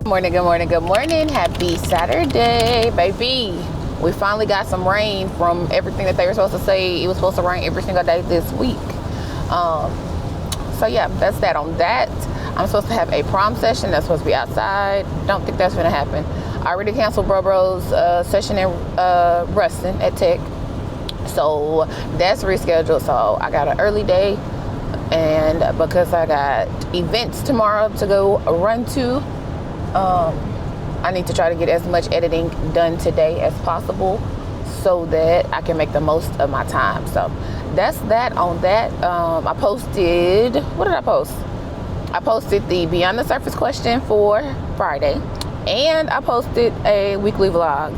Good morning. Happy Saturday, baby. We finally got some rain from everything that they were supposed to say. It was supposed to rain every single day this week. So yeah, that's that on that. I'm supposed to have a prom session that's supposed to be outside. Don't think that's gonna happen. I already canceled Bro's session in Ruston at Tech. So that's rescheduled. So I got an early day, and because I got events tomorrow to go run to, I need to try to get as much editing done today as possible so that I can make the most of my time. So that's that on that. I posted, what did I post? I posted the Beyond the Surface question for Friday, and I posted a weekly vlog.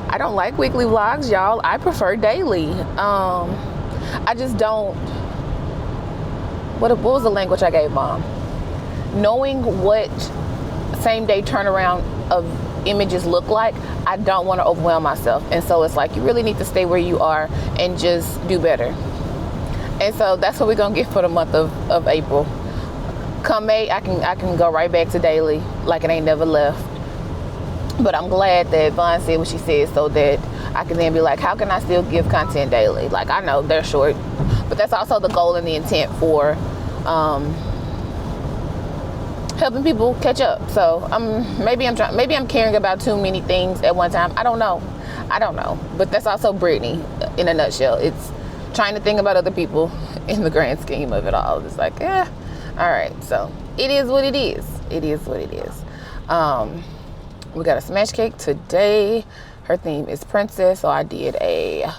I don't like weekly vlogs, y'all. I prefer daily. I just don't, what was the language I gave Mom? Knowing what same day turnaround of images look like, I don't want to overwhelm myself. And so it's like, you really need to stay where you are and just do better. And so that's what we're gonna get for the month of April. Come May, I can go right back to daily like it ain't never left. But I'm glad that Vaughn said what she said so that I can then be like, how can I still give content daily? Like, I know they're short, but that's also the goal and the intent for helping people catch up. So maybe I'm caring about too many things at one time. I don't know. But that's also Brittany in a nutshell. It's trying to think about other people in the grand scheme of it all. It's like, all right. So it is what it is. We got a smash cake today. Her theme is princess, so I did a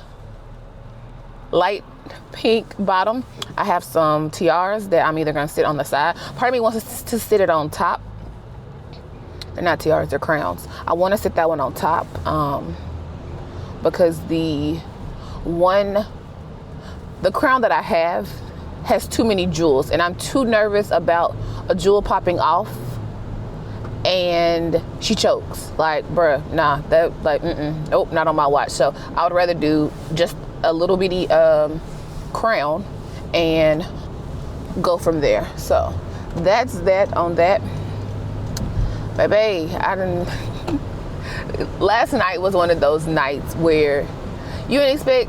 light pink bottom. I have some tiaras that I'm either gonna sit on the side. Part of me wants to sit it on top. They're not tiaras, they're crowns. I want to sit that one on top because the crown that I have has too many jewels, and I'm too nervous about a jewel popping off and she chokes. Like, bruh, nah, that, like, nope, not on my watch. So I would rather do just a little bitty crown and go from there. So that's that on that. Baby, last night was one of those nights where you didn't expect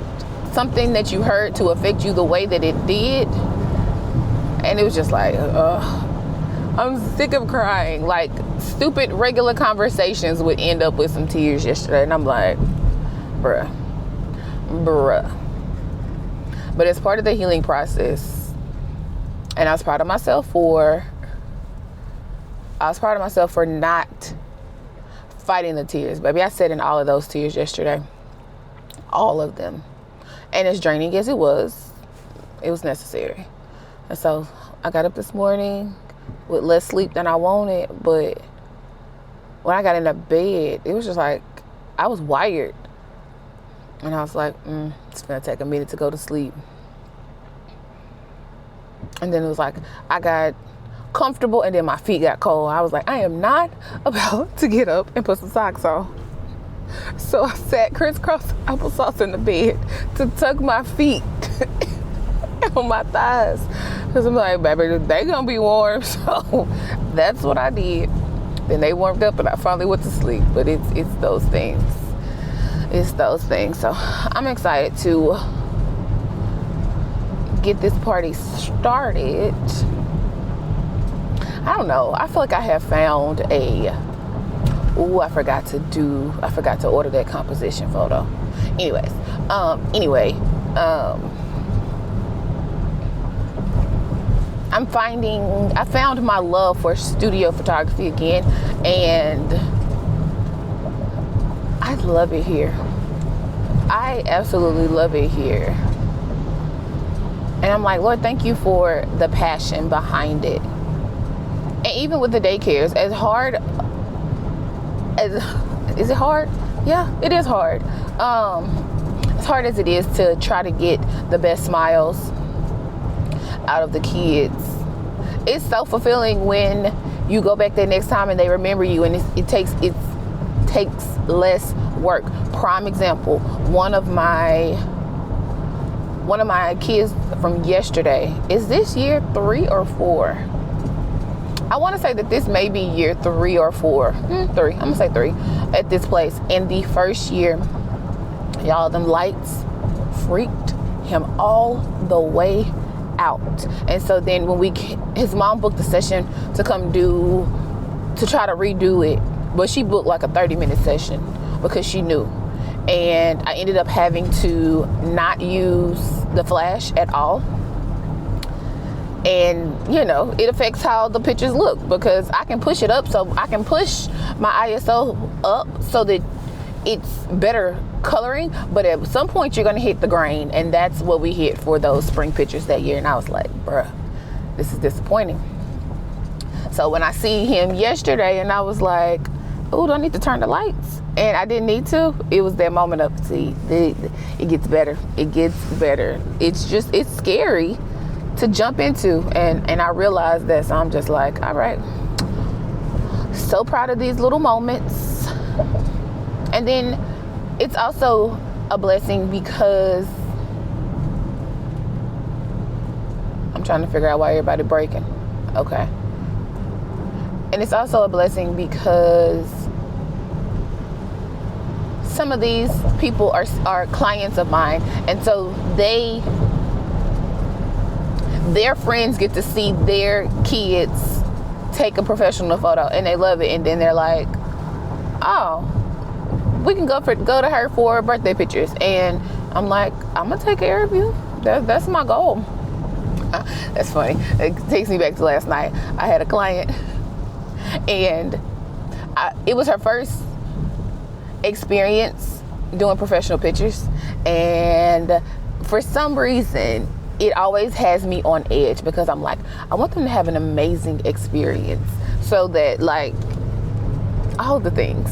something that you heard to affect you the way that it did, and it was just like, I'm sick of crying. Like, stupid regular conversations would end up with some tears yesterday, and I'm like, bruh. But it's part of the healing process, and I was proud of myself for not fighting the tears. Baby, I sat in all of those tears yesterday, all of them, and as draining as it was necessary. And so I got up this morning with less sleep than I wanted, but when I got in the bed, it was just like I was wired. And I was like, it's gonna take a minute to go to sleep. And then it was like, I got comfortable and then my feet got cold. I was like, I am not about to get up and put some socks on. So I sat crisscross applesauce in the bed to tuck my feet on my thighs. Because I'm like, baby, they gonna be warm. So that's what I did. Then they warmed up and I finally went to sleep. But it's those things. So I'm excited to get this party started. I don't know. I feel like I have found I forgot to order that composition photo. Anyways, I found my love for studio photography again, and I love it here. I absolutely love it here. And I'm like, Lord, thank you for the passion behind it. And even with the daycares, is it hard? Yeah, it is hard. As hard as it is to try to get the best smiles out of the kids, it's so fulfilling when you go back there next time and they remember you, and it takes less work. Prime example, one of my kids from yesterday, is this year 3 or 4? I want to say that this may be year 3 or 4. 3. I'm going to say 3 at this place. In the first year, y'all, them lights freaked him all the way out. And so then when his mom booked a session to come to try to redo it, but she booked like a 30-minute session because she knew. And I ended up having to not use the flash at all. And, it affects how the pictures look, because I can push it up, so I can push my ISO up so that it's better coloring. But at some point, you're going to hit the grain. And that's what we hit for those spring pictures that year. And I was like, bruh, this is disappointing. So when I see him yesterday and I was like, oh, do I need to turn the lights? And I didn't need to. It was that moment of, see, it gets better. It gets better. It's scary to jump into. And I realized that. So I'm just like, all right. So proud of these little moments. And then it's also a blessing because I'm trying to figure out why everybody breaking. Okay. And it's also a blessing because some of these people are clients of mine. And so their friends get to see their kids take a professional photo and they love it. And then they're like, oh, we can go to her for birthday pictures. And I'm like, I'm gonna take care of you. That's my goal. That's funny. It takes me back to last night. I had a client and it was her first experience doing professional pictures. And for some reason, it always has me on edge because I'm like, I want them to have an amazing experience so that, like, all the things.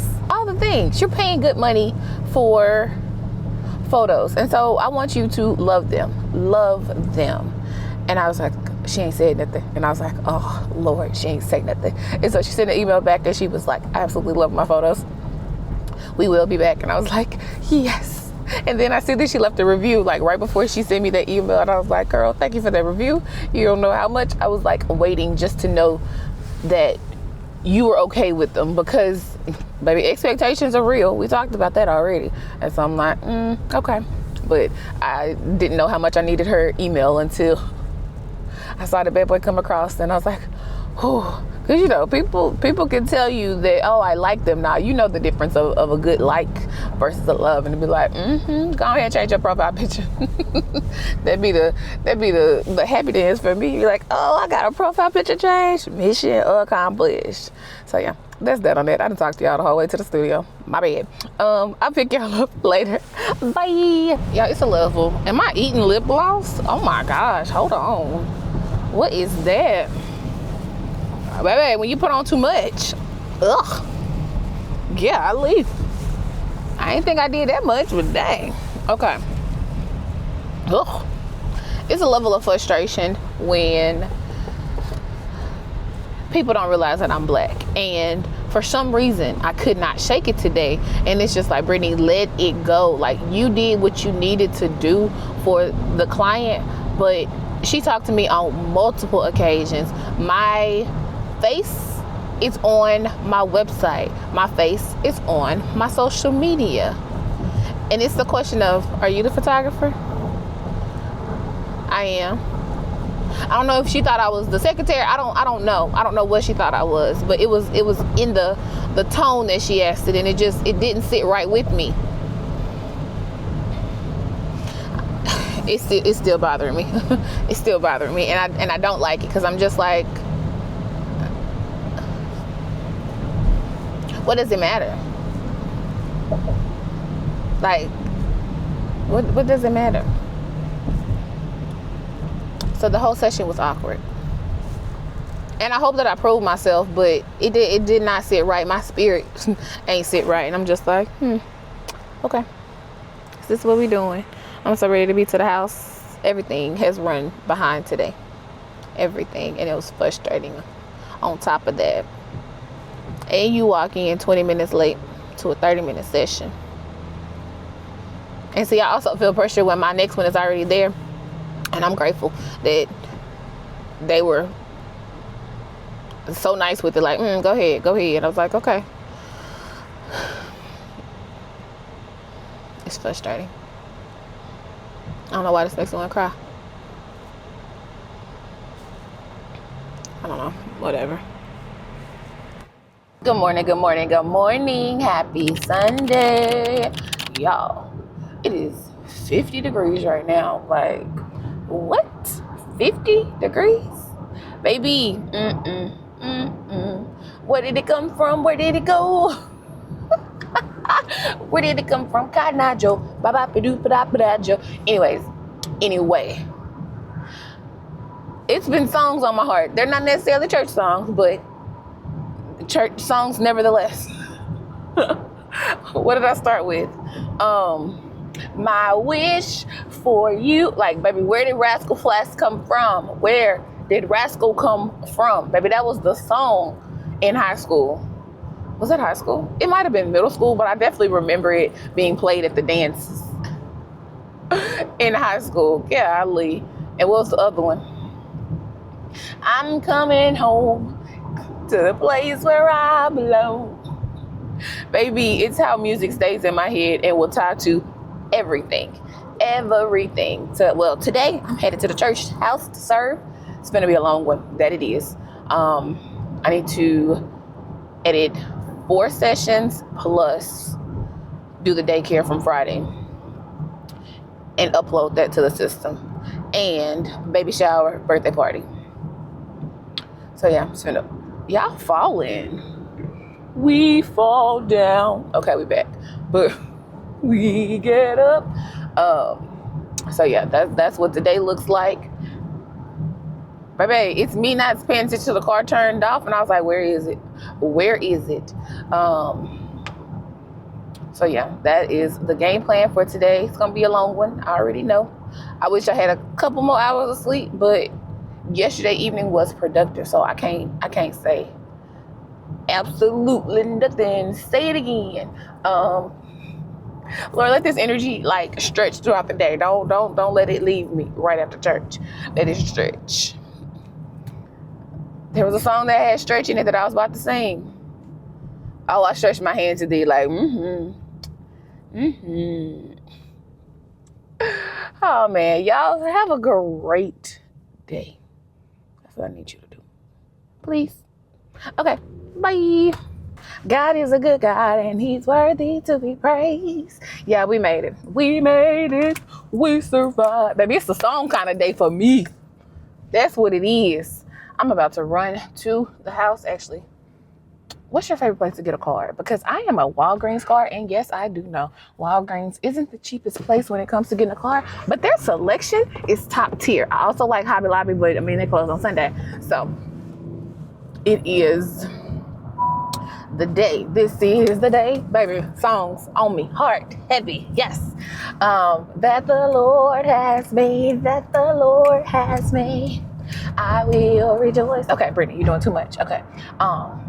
You're paying good money for photos. And so I want you to love them. And I was like, she ain't said nothing. And I was like, oh, Lord, she ain't said nothing. And so she sent an email back and she was like, I absolutely love my photos. We will be back. And I was like, yes. And then I see that she left a review like right before she sent me that email. And I was like, girl, thank you for that review. You don't know how much. I was like waiting just to know that you were okay with them because, baby, expectations are real. We talked about that already. And so I'm like, okay. But I didn't know how much I needed her email until I saw the bad boy come across. And I was like, whew. Because, people can tell you that, oh, I like them now. You know the difference of a good like versus a love. And to be like, go ahead and change your profile picture. that'd be the happy dance for me. You're like, oh, I got a profile picture change. Mission accomplished. So, yeah, that's that on that. I done talked to y'all the whole way to the studio. My bad. I'll pick y'all up later. Bye. Y'all, it's a level. Am I eating lip gloss? Oh, my gosh. Hold on. What is that? Baby, when you put on too much, ugh, yeah, I leave. I ain't think I did that much, but dang. Okay. Ugh. It's a level of frustration when people don't realize that I'm black. And for some reason, I could not shake it today. And it's just like, Brittany, let it go. Like, you did what you needed to do for the client, but she talked to me on multiple occasions. My face is on my website. My face is on my social media. And it's the question of, are you the photographer? I am. I don't know if she thought I was the secretary. I don't know. I don't know what she thought I was, but it was in the tone that she asked it, and it didn't sit right with me. It's still bothering me. It's still bothering me, and I don't like it because I'm just like, what does it matter? Like, what does it matter? So the whole session was awkward. And I hope that I proved myself, but it did not sit right. My spirit ain't sit right. And I'm just like, okay. Is this what we doing? I'm so ready to be to the house. Everything has run behind today. Everything. And it was frustrating on top of that. And you walk in 20 minutes late to a 30-minute session. And see, I also feel pressure when my next one is already there. And I'm grateful that they were so nice with it, like, go ahead. I was like, okay. It's frustrating. I don't know why this makes me want to cry. I don't know, whatever. Good morning. Happy Sunday. Y'all, it is 50 degrees right now. Like, what? 50 degrees? Baby, Where did it come from? Where did it go? Where did it come from? Canajo. Anyway, it's been songs on my heart. They're not necessarily church songs, but church songs nevertheless. What did I start with? My wish for you. Like, baby, where did Rascal Flatts come from? Where did Rascal come from? Baby, that was the song in high school. Was it high school? It might have been middle school, but I definitely remember it being played at the dances in high school. Golly. And what was the other one? I'm coming home to the place where I belong. Baby, it's how music stays in my head and will tie to everything. So, today I'm headed to the church house to serve. It's going to be a long one. That it is. I need to edit 4 sessions plus do the daycare from Friday and upload that to the system, and baby shower, birthday party. So yeah, it's gonna, y'all falling. We fall down. Okay, we back, but we get up. So yeah, that's what the day looks like. Baby, it's me not paying attention to the car turned off, and I was like, where is it? So yeah, that is the game plan for today. It's gonna be a long one. I already know. I wish I had a couple more hours of sleep, but yesterday evening was productive, so I can't say absolutely nothing. Say it again. Lord, let this energy like stretch throughout the day. Don't let it leave me right after church. Let it stretch. There was a song that had stretch in it that I was about to sing. Oh, I stretched my hands to thee like, Oh man, y'all have a great day. That's what I need you to do. Please. Okay, bye. God is a good God and he's worthy to be praised. Yeah, we made it. We survived. Baby, it's a song kind of day for me. That's what it is. I'm about to run to the house. Actually, what's your favorite place to get a card? Because I am a Walgreens card, and yes, I do know Walgreens isn't the cheapest place when it comes to getting a card, but their selection is top tier. I also like Hobby Lobby, but I mean, they close on Sunday. So it is the day. This is the day, baby. Songs on me, heart heavy. Yes. That the Lord has made, I will rejoice. Okay, Brittany, you're doing too much. Okay. I'm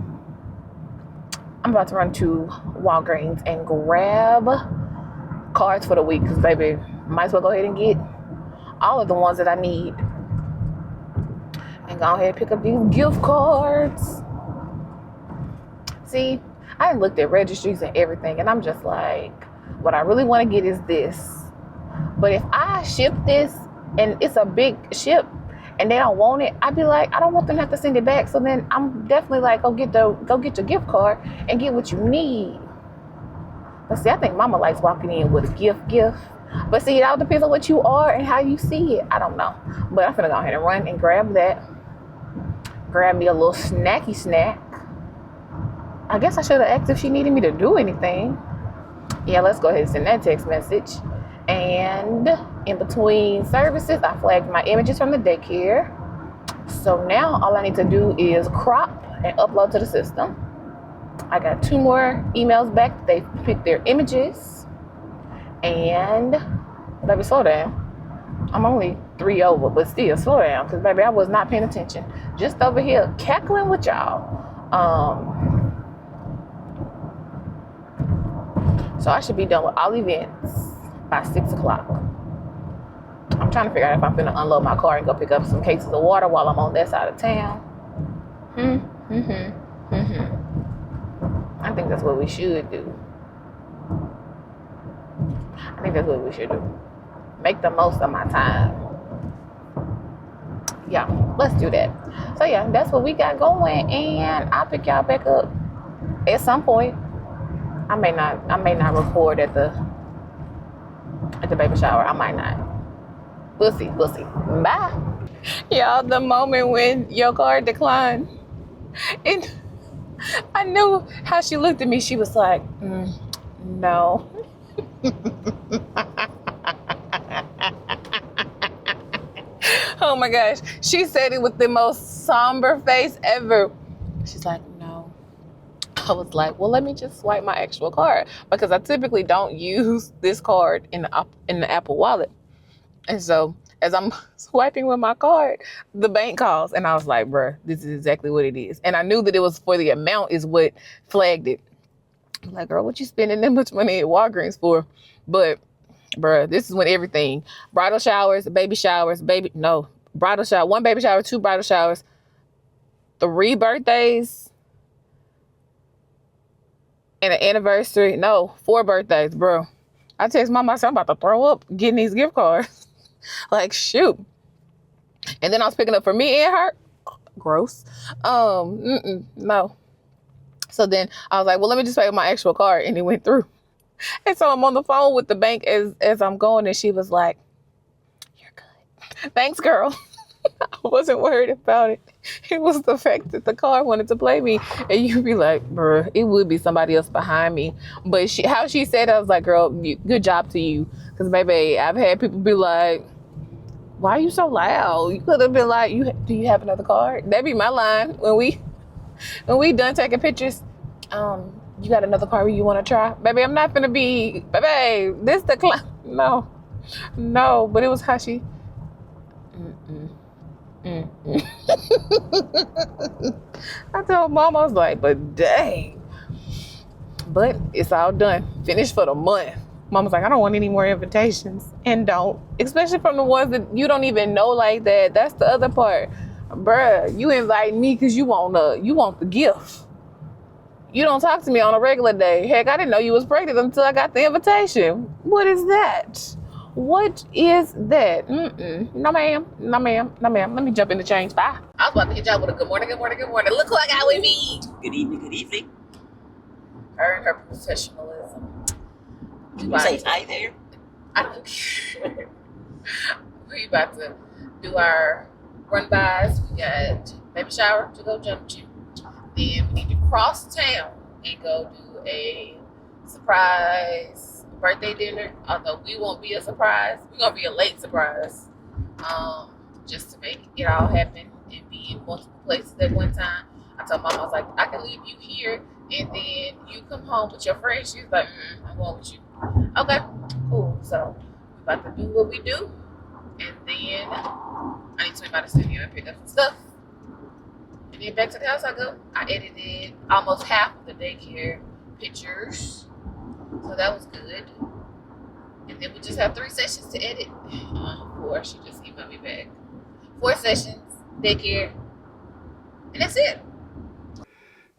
about to run to Walgreens and grab cards for the week because, baby, might as well go ahead and get all of the ones that I need and go ahead and pick up these gift cards. See, I looked at registries and everything, and I'm just like, what I really want to get is this. But if I ship this and it's a big ship and they don't want it, I'd be like, I don't want them to have to send it back. So then I'm definitely like, go get your gift card and get what you need. But see, I think mama likes walking in with a gift. But see, it all depends on what you are and how you see it. I don't know. But I'm gonna go ahead and run and grab that. Grab me a little snacky snack. I guess I should have asked if she needed me to do anything. Yeah, let's go ahead and send that text message. And in between services, I flagged my images from the daycare. So now all I need to do is crop and upload to the system. I got 2 more emails back. They picked their images. And baby, slow down. I'm only 3 over, but still slow down. Because baby, I was not paying attention. Just over here cackling with y'all. So I should be done with all events by 6 o'clock. I'm trying to figure out if I'm finna unload my car and go pick up some cases of water while I'm on that side of town. I think that's what we should do. I think that's what we should do. Make the most of my time. Yeah, let's do that. So yeah, that's what we got going, and I'll pick y'all back up at some point. I may not record at the baby shower. I might not. We'll see. Bye. Y'all, the moment when your card declined, and I knew how she looked at me. She was like, no. Oh my gosh. She said it with the most somber face ever. She's like, no. I was like, well, let me just swipe my actual card, because I typically don't use this card in the Apple Wallet. And so as I'm swiping with my card, the bank calls, and I was like, bruh, this is exactly what it is. And I knew that it was for the amount is what flagged it. I'm like, girl, what you spending that much money at Walgreens for? But bruh, this is when everything, bridal showers, bridal shower, 1 baby shower, 2 bridal showers, 3 birthdays, and an anniversary. 4 birthdays, bro. I text mama, I said, I'm about to throw up getting these gift cards. Like, shoot. And then I was picking up for me and her. Gross. No. So then I was like, well, let me just pay with my actual card, and it went through. And so I'm on the phone with the bank as I'm going, and she was like, you're good. Thanks, girl. I wasn't worried about it. It was the fact that the car wanted to play me, and you'd be like, bruh, it would be somebody else behind me. But how she said it, I was like, girl, good job to you. Because maybe I've had people be like, why are you so loud? You could have been like, do you have another card? That'd be my line when we done taking pictures. You got another card you want to try? Baby, I'm not gonna be, baby, this the no, but it was how she, I told mom, I was like, but dang. But it's all done. Finished for the month. Mom was like, I don't want any more invitations. And don't. Especially from the ones that you don't even know like that. That's the other part. Bruh, you invite me because you want the gift. You don't talk to me on a regular day. Heck, I didn't know you was pregnant until I got the invitation. What is that? What is that? No, ma'am. Let me jump in the change. Bye. I was about to hit y'all with a good morning. Look who I got with me. Good evening. Her and her professionalism. Did you say hi there? I don't care. We about to do our run-bys. We got baby shower to go jump to. Then we need to cross town and go do a surprise birthday dinner. Although we won't be a surprise. We're going to be a late surprise. Just to make it all happen and be in multiple places at one time. I told Mom, I was like, I can leave you here and then you come home with your friends. She was like, I'm going with you. Okay, cool. So we're about to do what we do. And then I need to swing by the studio and pick up some stuff. And then back to the house I go. I edited almost half of the daycare pictures. So that was good. And then we just have 3 sessions to edit. 4, she just emailed me back. 4 sessions, daycare, and that's it.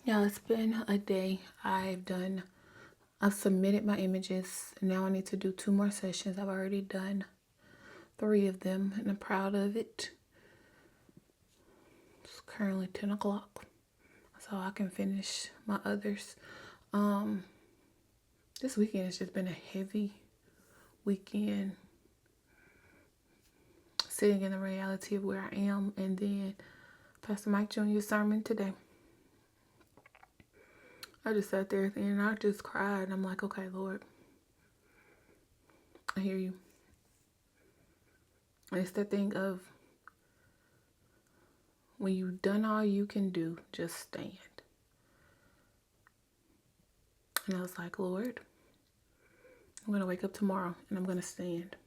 Y'all, it's been a day. I've submitted my images. Now I need to do 2 more sessions. I've already done 3 of them, and I'm proud of it. It's currently 10 o'clock, so I can finish my others. This weekend has just been a heavy weekend, sitting in the reality of where I am, and then Pastor Mike Jr.'s sermon today. I just sat there and I just cried, and I'm like, okay, Lord, I hear you. And it's that thing of when you've done all you can do, just stand. And I was like, Lord, I'm going to wake up tomorrow and I'm going to stand.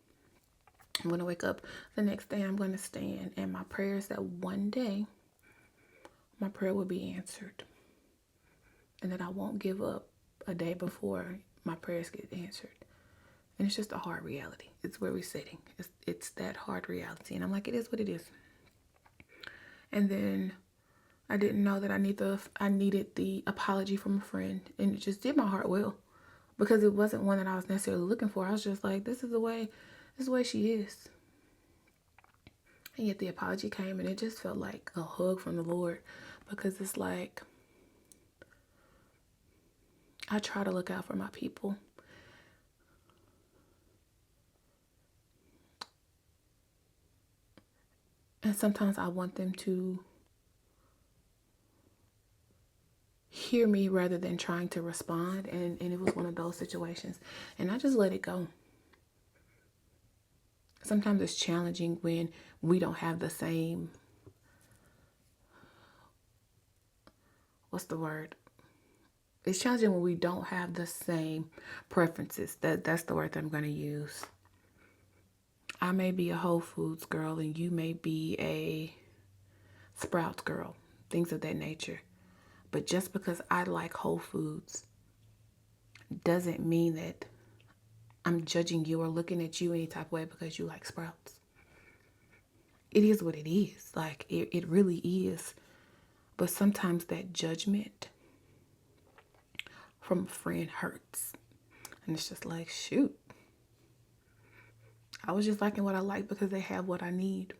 I'm going to wake up the next day, I'm going to stand. And my prayer is that one day my prayer will be answered. And that I won't give up a day before my prayers get answered. And it's just a hard reality. It's where we're sitting. It's that hard reality. And I'm like, it is what it is. And then I didn't know that I needed the apology from a friend, and it just did my heart well, because it wasn't one that I was necessarily looking for. I was just like, this is the way she is. And yet the apology came, and it just felt like a hug from the Lord, because it's like, I try to look out for my people. And sometimes I want them to hear me rather than trying to respond. And it was one of those situations. And I just let it go. Sometimes it's challenging when we don't have the same, what's the word? It's challenging when we don't have the same preferences. That's the word that I'm going to use. I may be a Whole Foods girl and you may be a Sprouts girl, things of that nature. But just because I like Whole Foods doesn't mean that I'm judging you or looking at you any type of way because you like Sprouts. It is what it is. Like, it really is. But sometimes that judgment from a friend hurts. And it's just like, shoot. I was just liking what I like because they have what I need.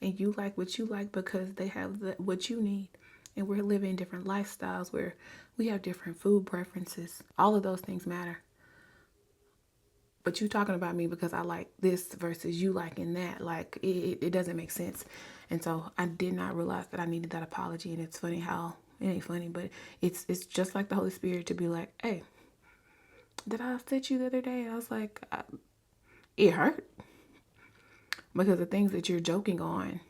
And you like what you like because they have what you need. And we're living different lifestyles where we have different food preferences. All of those things matter. But you talking about me because I like this versus you liking that. Like, it doesn't make sense. And so I did not realize that I needed that apology. And it's funny how, it ain't funny, but it's just like the Holy Spirit to be like, hey, did I upset you the other day? I was like, it hurt. Because the things that you're joking on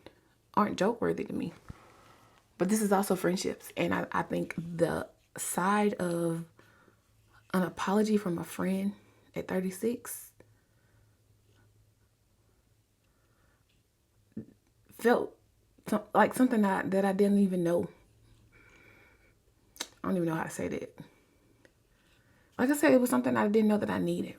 aren't joke worthy to me. But this is also friendships. And I think the side of an apology from a friend at 36 felt like something that I didn't even know. I don't even know how to say that. Like I said, it was something I didn't know that I needed.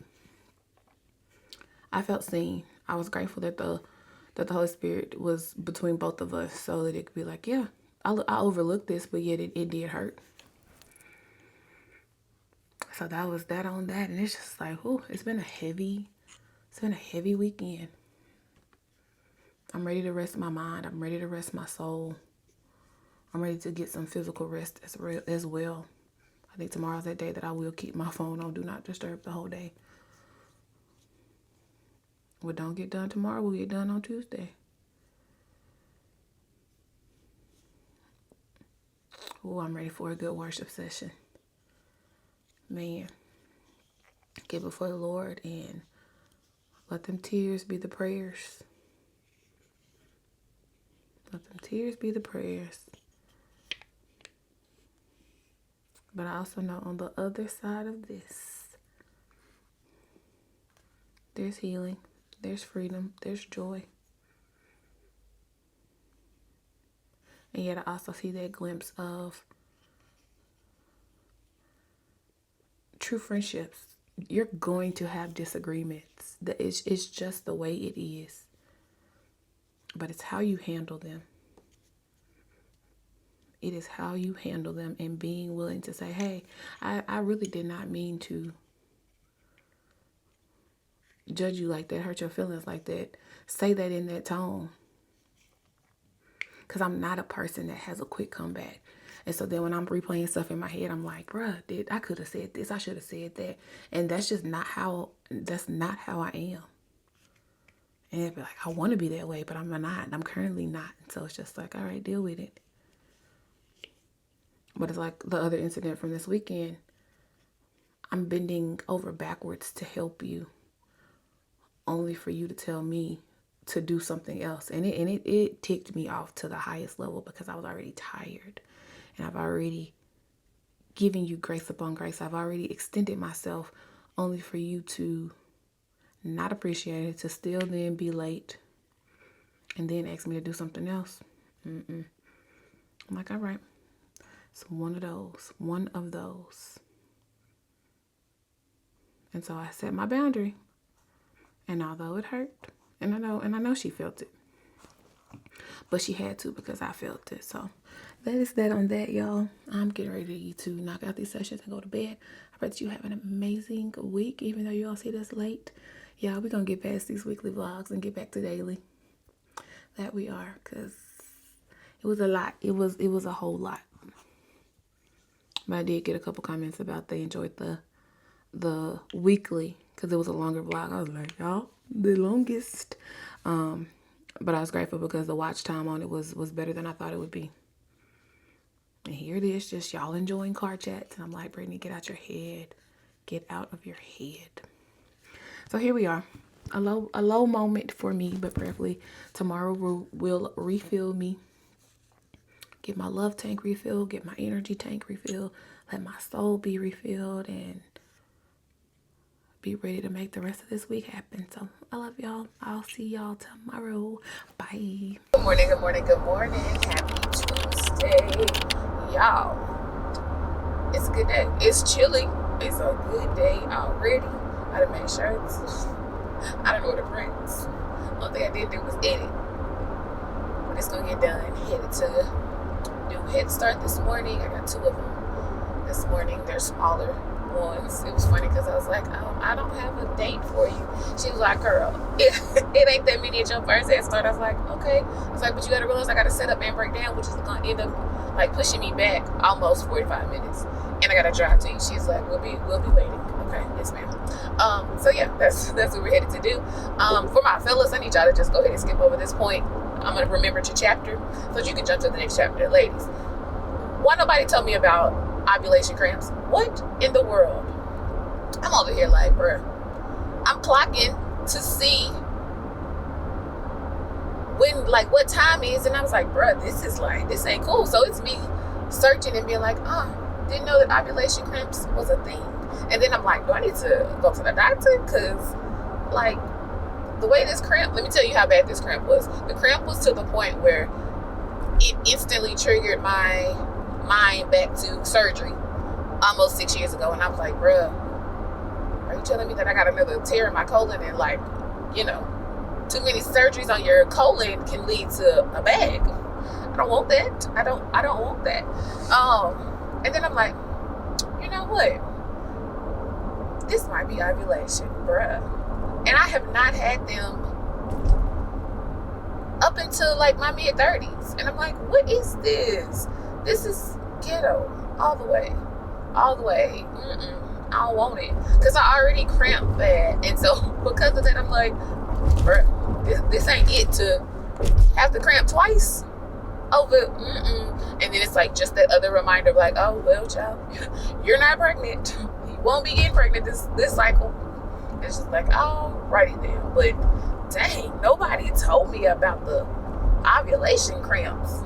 I felt seen. I was grateful that the Holy Spirit was between both of us so that it could be like, yeah, I overlooked this, but yet it did hurt. So that was that on that. And it's just like, oh, it's been a heavy weekend. I'm ready to rest my mind. I'm ready to rest my soul. I'm ready to get some physical rest as well. I think tomorrow's that day that I will keep my phone on Do Not Disturb the whole day. What don't get done tomorrow will get done on Tuesday. Oh, I'm ready for a good worship session. Man, get before the Lord and let them tears be the prayers. Let them tears be the prayers. But I also know on the other side of this, there's healing, there's freedom, there's joy. And yet I also see that glimpse of true friendships. You're going to have disagreements. It's just the way it is. But it's how you handle them. It is how you handle them and being willing to say, hey, I really did not mean to judge you like that, hurt your feelings like that. Say that in that tone. Because I'm not a person that has a quick comeback. And so then when I'm replaying stuff in my head, I'm like, bruh, I could have said this. I should have said that. And that's just not how I am. And it'd be like, I want to be that way, but I'm not. I'm currently not. And so it's just like, all right, deal with it. But it's like the other incident from this weekend. I'm bending over backwards to help you, only for you to tell me to do something else. And it ticked me off to the highest level because I was already tired. And I've already given you grace upon grace. I've already extended myself only for you to not appreciate it, to still then be late and then ask me to do something else. I'm like, all right. So one of those. And so I set my boundary. And although it hurt, and I know she felt it. But she had to because I felt it. So that is that on that, y'all. I'm getting ready to knock out these sessions and go to bed. I pray that you have an amazing week, even though you all see this late. Y'all, we're going to get past these weekly vlogs and get back to daily. That we are, because it was a lot. It was a whole lot. But I did get a couple comments about they enjoyed the weekly, because it was a longer vlog. I was like, y'all, the longest. But I was grateful because the watch time on it was better than I thought it would be. And here it is, just y'all enjoying car chats. And I'm like, Brittany, get out your head. Get out of your head. So here we are. A low moment for me, but prayerfully tomorrow will refill me. Get my love tank refilled, get my energy tank refilled, let my soul be refilled, and be ready to make the rest of this week happen. So I love y'all. I'll see y'all tomorrow. Bye. Good morning, good morning, good morning. Happy Tuesday. Y'all, it's a good day. It's chilly. It's a good day already. I done made shirts. I don't know what the prints. One thing I did do was edit. But it's gonna get done. Headed to new Head Start this morning. I got 2 of them this morning. They're smaller ones. It was funny because I was like, I don't have a date for you. She was like, girl, it ain't that many at your first Head Start. I was like, okay. I was like, but you gotta realize I gotta set up and break down, which is gonna end up like pushing me back almost 45 minutes. And I gotta drive to you. She's like, we'll be waiting. Okay, yes ma'am. So yeah, that's what we're headed to do. For my fellas, I need y'all to just go ahead and skip over this point. I'm gonna remember your chapter so that you can jump to the next chapter. Ladies, why nobody told me about ovulation cramps? What in the world? I'm over here like, bruh, I'm clocking to see when, like, what time is, and I was like, bruh, this ain't cool. So it's me searching and being like, didn't know that ovulation cramps was a thing. And then I'm like, do I need to go to the doctor? Because, like, the way this cramp, let me tell you how bad this cramp was. The cramp was to the point where it instantly triggered my mind back to surgery almost 6 years ago. And I was like, bruh, are you telling me that I got another tear in my colon? And, like, you know, too many surgeries on your colon can lead to a bag. I don't want that. I don't want that. And then I'm like, you know what? This might be ovulation, bruh. And I have not had them up until like my mid-30s. And I'm like, what is this? This is ghetto all the way. All the way. I don't want it. Because I already cramp bad. And so because of that, I'm like, bruh, this ain't it to have to cramp twice over. And then it's like just that other reminder of like, oh, well, child, you're not pregnant. You won't be getting pregnant this cycle. It's just like, alrighty then. But dang, nobody told me about the ovulation cramps.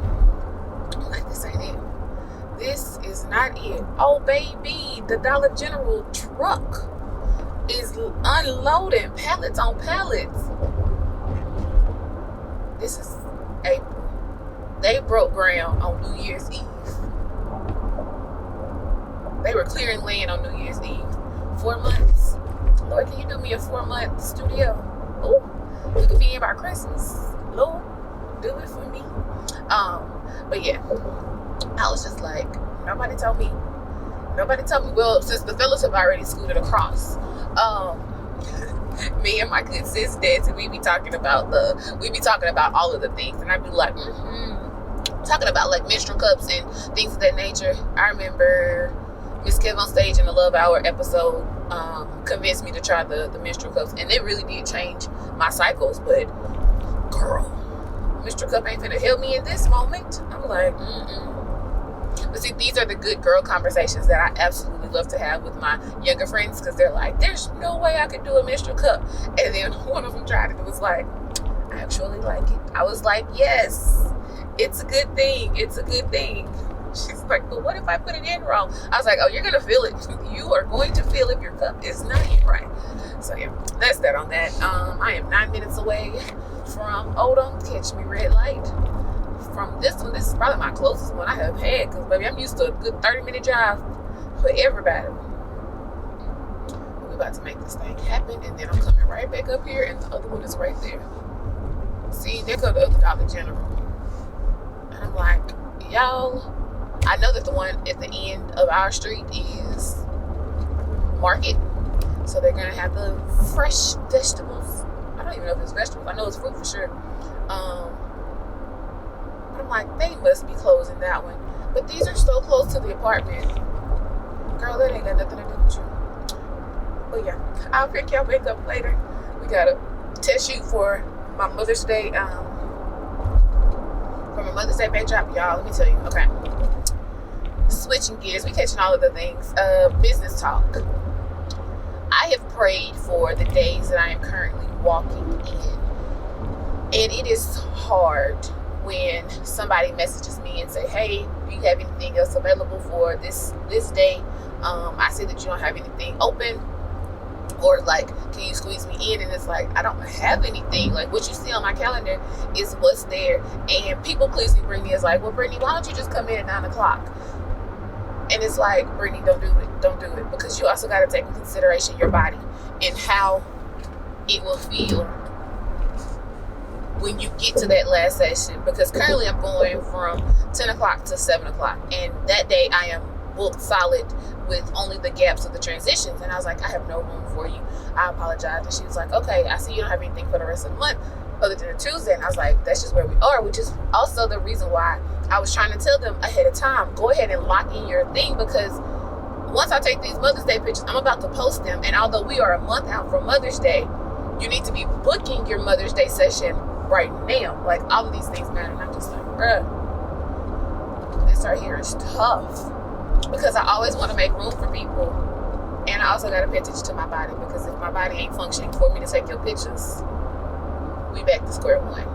I'm like, this ain't it. This is not it. Oh, baby, the Dollar General truck is unloading pallets on pallets. This is April. They broke ground on New Year's Eve. They were clearing land on New Year's Eve. 4 months. Lord, can you do me a 4-month studio? Ooh, we could be in by Christmas. Lord, do it for me. But yeah, I was just like, nobody told me. Well, since the fellas have already scooted across, me and my good sis Dad, we be talking about all of the things, and I'd be like, talking about like menstrual cups and things of that nature. I remember Miss Kev on stage in the Love Hour episode convinced me to try the menstrual cups, and it really did change my cycles. But girl, menstrual cup ain't finna help me in this moment. I'm like, But see, these are the good girl conversations that I absolutely love to have with my younger friends, because they're like, there's no way I could do a menstrual cup. And then one of them tried it and was like, I actually like it. I was like, yes, it's a good thing. It's a good thing. She's like, but what if I put it in wrong? I was like, oh, you're going to feel it. You are going to feel if your cup is not in right. So yeah, that's that on that. I am 9 minutes away from Don't Catch Me Red Light. From this one, this is probably my closest one I have had, because baby, I'm used to a good 30-minute drive for everybody. We're about to make this thing happen, and then I'm coming right back up here, and the other one is right there. See, there goes the other Dollar General. And I'm like, y'all, I know that the one at the end of our street is market, so they're gonna have the fresh vegetables. I don't even know if it's vegetables. I know it's fruit for sure. But I'm like, they must be closing that one. But these are so close to the apartment. Girl, that ain't got nothing to do with you. But yeah, I'll pick y'all back up later. We got a test shoot for my Mother's Day, for my Mother's Day backdrop, y'all. Let me tell you. Okay. Switching gears, we catching all of the things. Business talk. I have prayed for the days that I am currently walking in. And it is hard when somebody messages me and say, hey, do you have anything else available for this day? I see that you don't have anything open. Or like, can you squeeze me in? And it's like, I don't have anything. Like, what you see on my calendar is what's there. And people pleasing Brittany is like, well, Brittany, why don't you just come in at 9 o'clock? And it's like, Brittany, don't do it. Don't do it. Because you also got to take into consideration your body and how it will feel when you get to that last session. Because currently I'm going from 10 o'clock to 7 o'clock. And that day I am booked solid with only the gaps of the transitions. And I was like, I have no room for you. I apologize. And she was like, okay, I see you don't have anything for the rest of the month other than a Tuesday. And I was like, that's just where we are, which is also the reason why I was trying to tell them ahead of time, go ahead and lock in your thing, because once I take these Mother's Day pictures, I'm about to post them. And although we are a month out from Mother's Day, you need to be booking your Mother's Day session right now. Like, all of these things matter. And I'm just like, bruh, this right here is tough. Because I always want to make room for people. And I also got to pay attention to my body. Because if my body ain't functioning for me to take your pictures, we back to square one.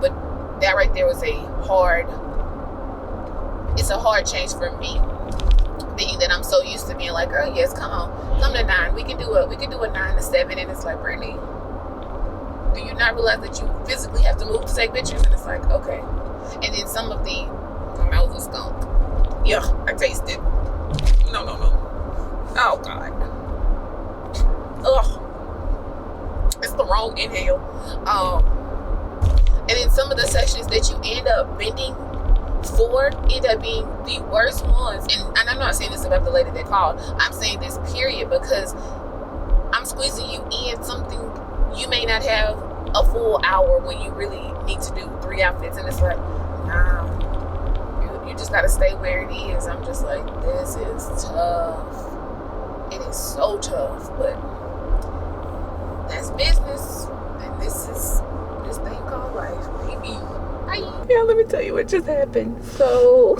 But that right there was it's a hard change for me. Being that I'm so used to being like, girl, yes, come to 9. We can do a 9 to 7. And it's like, Brittany, do you not realize that you physically have to move to take pictures? And it's like, okay. And then some of my mouth was skunk. Yeah, I taste it. No. Oh, God. Ugh. It's the wrong inhale. And then some of the sessions that you end up bending for end up being the worst ones. And I'm not saying this about the lady that called. I'm saying this period, because I'm squeezing you in something you may not have a full hour when you really need to do 3 outfits. And it's like, nah. You just gotta stay where it is. I'm just like, this is tough. It is so tough, but that's business, and this is this thing called life, baby. Bye. Yeah, let me tell you what just happened. So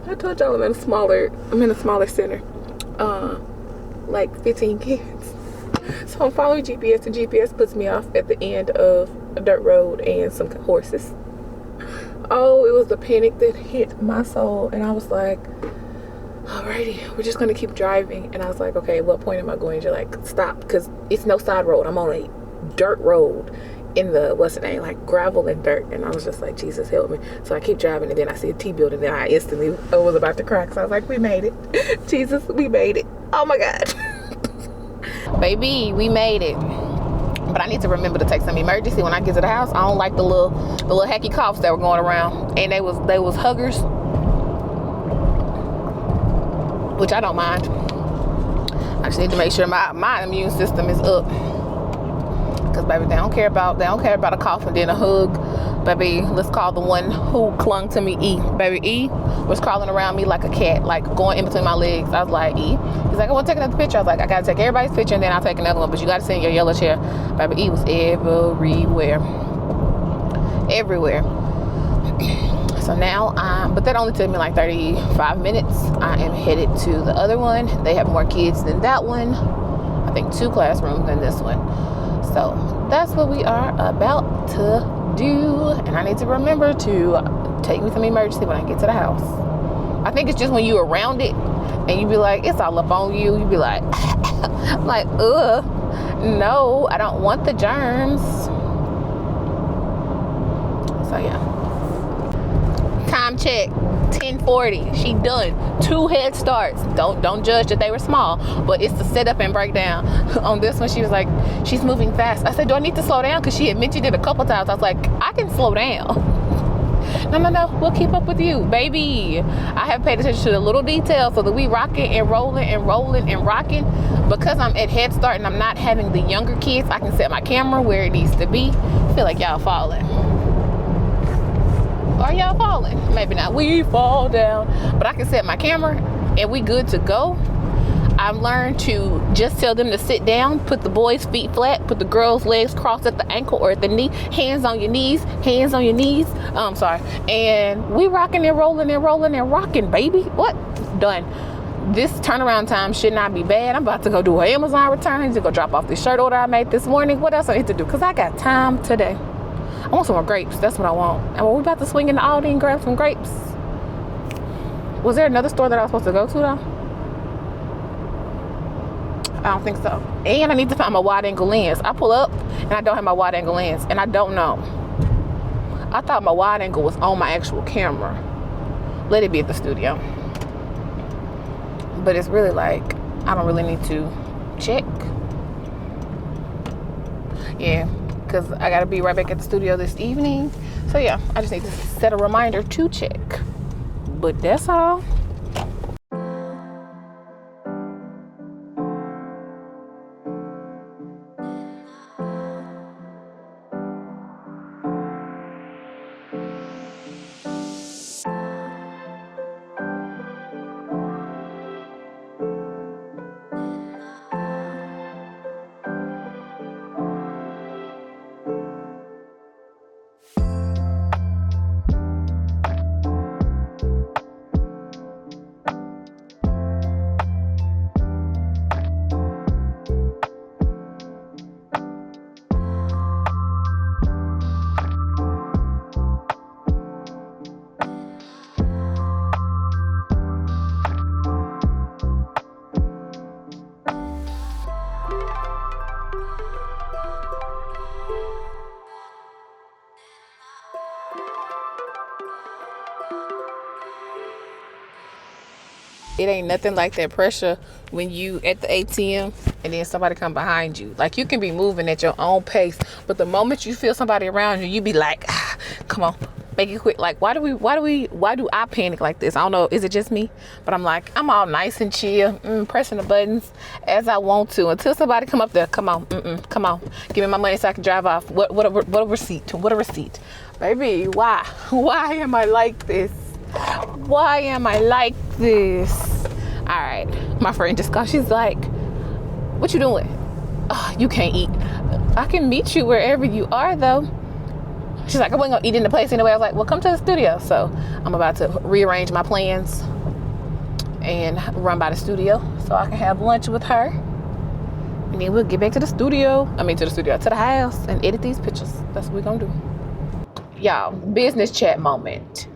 I told y'all I'm in a smaller center, like 15 kids. So I'm following GPS, and GPS puts me off at the end of a dirt road and some horses. Oh, it was the panic that hit my soul. And I was like, alrighty, we're just gonna keep driving. And I was like, okay, at what point am I going to like stop? Because it's no side road. I'm on a dirt road in the, what's the name, like gravel and dirt. And I was just like, Jesus help me. So I keep driving, and then I see a T-building, and then I instantly was about to crack. So I was like, we made it. Jesus, we made it. Oh my God. Baby, we made it. But I need to remember to take some emergency when I get to the house. I don't like the little hacky coughs that were going around, and they was huggers, which I don't mind. I just need to make sure my immune system is up, because baby, they don't care about a cough and then a hug. Baby, let's call the one who clung to me E. Baby, E was crawling around me like a cat, like going in between my legs. I was like, E. He's like, I want to take another picture. I was like, I got to take everybody's picture, and then I'll take another one. But you got to sit in your yellow chair. Baby, E was everywhere. Everywhere. So now, but that only took me like 35 minutes. I am headed to the other one. They have more kids than that one. I think 2 classrooms than this one. So that's what we are about to do, and I need to remember to take me some emergency when I get to the house. I think it's just when you're around it and you be like, it's all up on you. You be like, I'm like, no, I don't want the germs. So yeah. Time check, 10:40. She done 2 head starts. Don't judge that they were small, but it's the setup and breakdown. On this one, she was like, she's moving fast. I said, do I need to slow down? Because she had mentioned it a couple times. I was like, I can slow down. No, we'll keep up with you, baby. I have paid attention to the little details so that we rocking and rolling and rolling and rocking. Because I'm at Head Start and I'm not having the younger kids, I can set my camera where it needs to be. I feel like y'all falling. Are y'all falling? Maybe not. We fall down. But I can set my camera and we good to go. I've learned to just tell them to sit down, put the boys' feet flat, put the girls' legs crossed at the ankle or at the knee, hands on your knees, and we rocking and rolling and rolling and rocking, baby. What? Done. This turnaround time should not be bad. I'm about to go do an Amazon return. I need to go drop off this shirt order I made this morning. What else I need to do? Because I got time today. I want some more grapes. That's what I want. And we're about to swing into Aldi and grab some grapes. Was there another store that I was supposed to go to though? I don't think so. And I need to find my wide angle lens. I pull up and I don't have my wide angle lens and I don't know. I thought my wide angle was on my actual camera. Let it be at the studio. But it's really like, I don't really need to check. Yeah, because I got to be right back at the studio this evening. So yeah, I just need to set a reminder to check. But that's all. It ain't nothing like that pressure when you at the ATM and then somebody come behind you. Like, you can be moving at your own pace, but the moment you feel somebody around you, you be like, come on, make it quick. Like, why do I panic like this? I don't know, is it just me? But I'm like, I'm all nice and chill, pressing the buttons as I want to until somebody come up there. Come on, give me my money so I can drive off. What a receipt, baby. Why am I like this? Why am I like this? All right, my friend just called. She's like, what you doing? Oh, you can't eat. I can meet you wherever you are though. She's like, I wasn't gonna eat in the place anyway. I was like, well, come to the studio. So I'm about to rearrange my plans and run by the studio so I can have lunch with her. And then we'll get back to the house and edit these pictures. That's what we're gonna do. Y'all, business chat moment.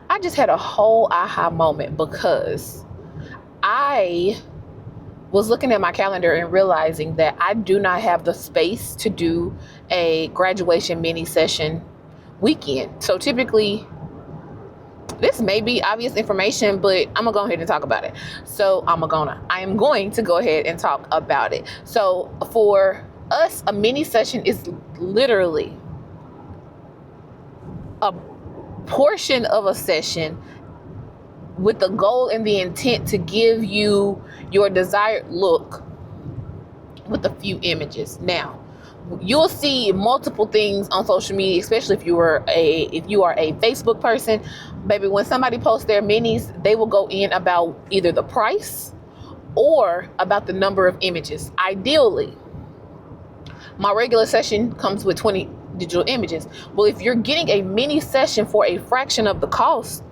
I just had a whole aha moment because I was looking at my calendar and realizing that I do not have the space to do a graduation mini session weekend. So typically, this may be obvious information, but I'm gonna go ahead and talk about it. So I am going to go ahead and talk about it. So for us, a mini session is literally a portion of a session with the goal and the intent to give you your desired look with a few images. Now, you'll see multiple things on social media, especially if you are a Facebook person. Baby, when somebody posts their minis, they will go in about either the price or about the number of images. Ideally, my regular session comes with 20 digital images. Well, if you're getting a mini session for a fraction of the cost,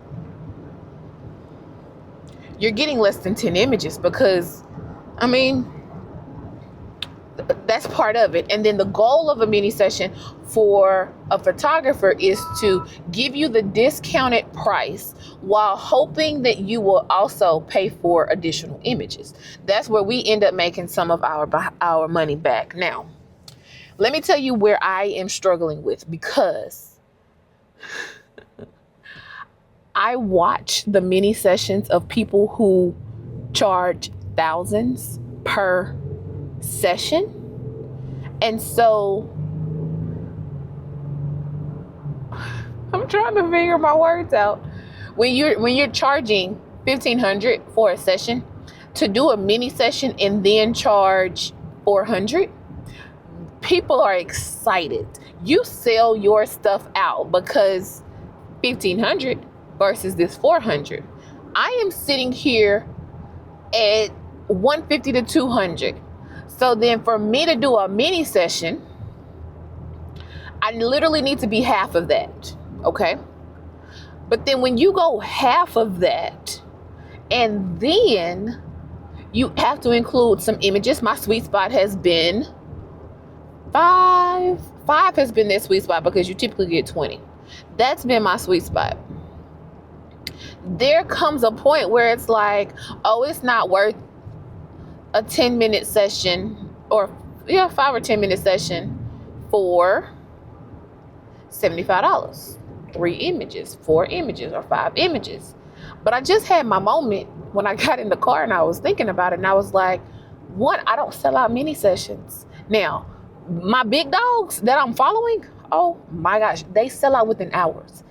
you're getting less than 10 images because, I mean, that's part of it. And then the goal of a mini session for a photographer is to give you the discounted price while hoping that you will also pay for additional images. That's where we end up making some of our money back. Now, let me tell you where I am struggling with, because I watch the mini sessions of people who charge thousands per session. And so I'm I'm trying to figure my words out. When you're charging $1,500 for a session, to do a mini session and then charge $400, people are excited. You sell your stuff out because $1,500 versus this $400. I am sitting here at $150 to $200. So then for me to do a mini session, I literally need to be half of that, okay? But then when you go half of that, and then you have to include some images. My sweet spot has been 5. 5 has been that sweet spot because you typically get 20. That's been my sweet spot. There comes a point where it's like, oh, it's not worth a 10-minute session or 5 or 10-minute session for $75. 3 images, 4 images, or 5 images. But I just had my moment when I got in the car and I was thinking about it, and I was like, one, I don't sell out mini sessions. Now, my big dogs that I'm following, oh my gosh, they sell out within hours.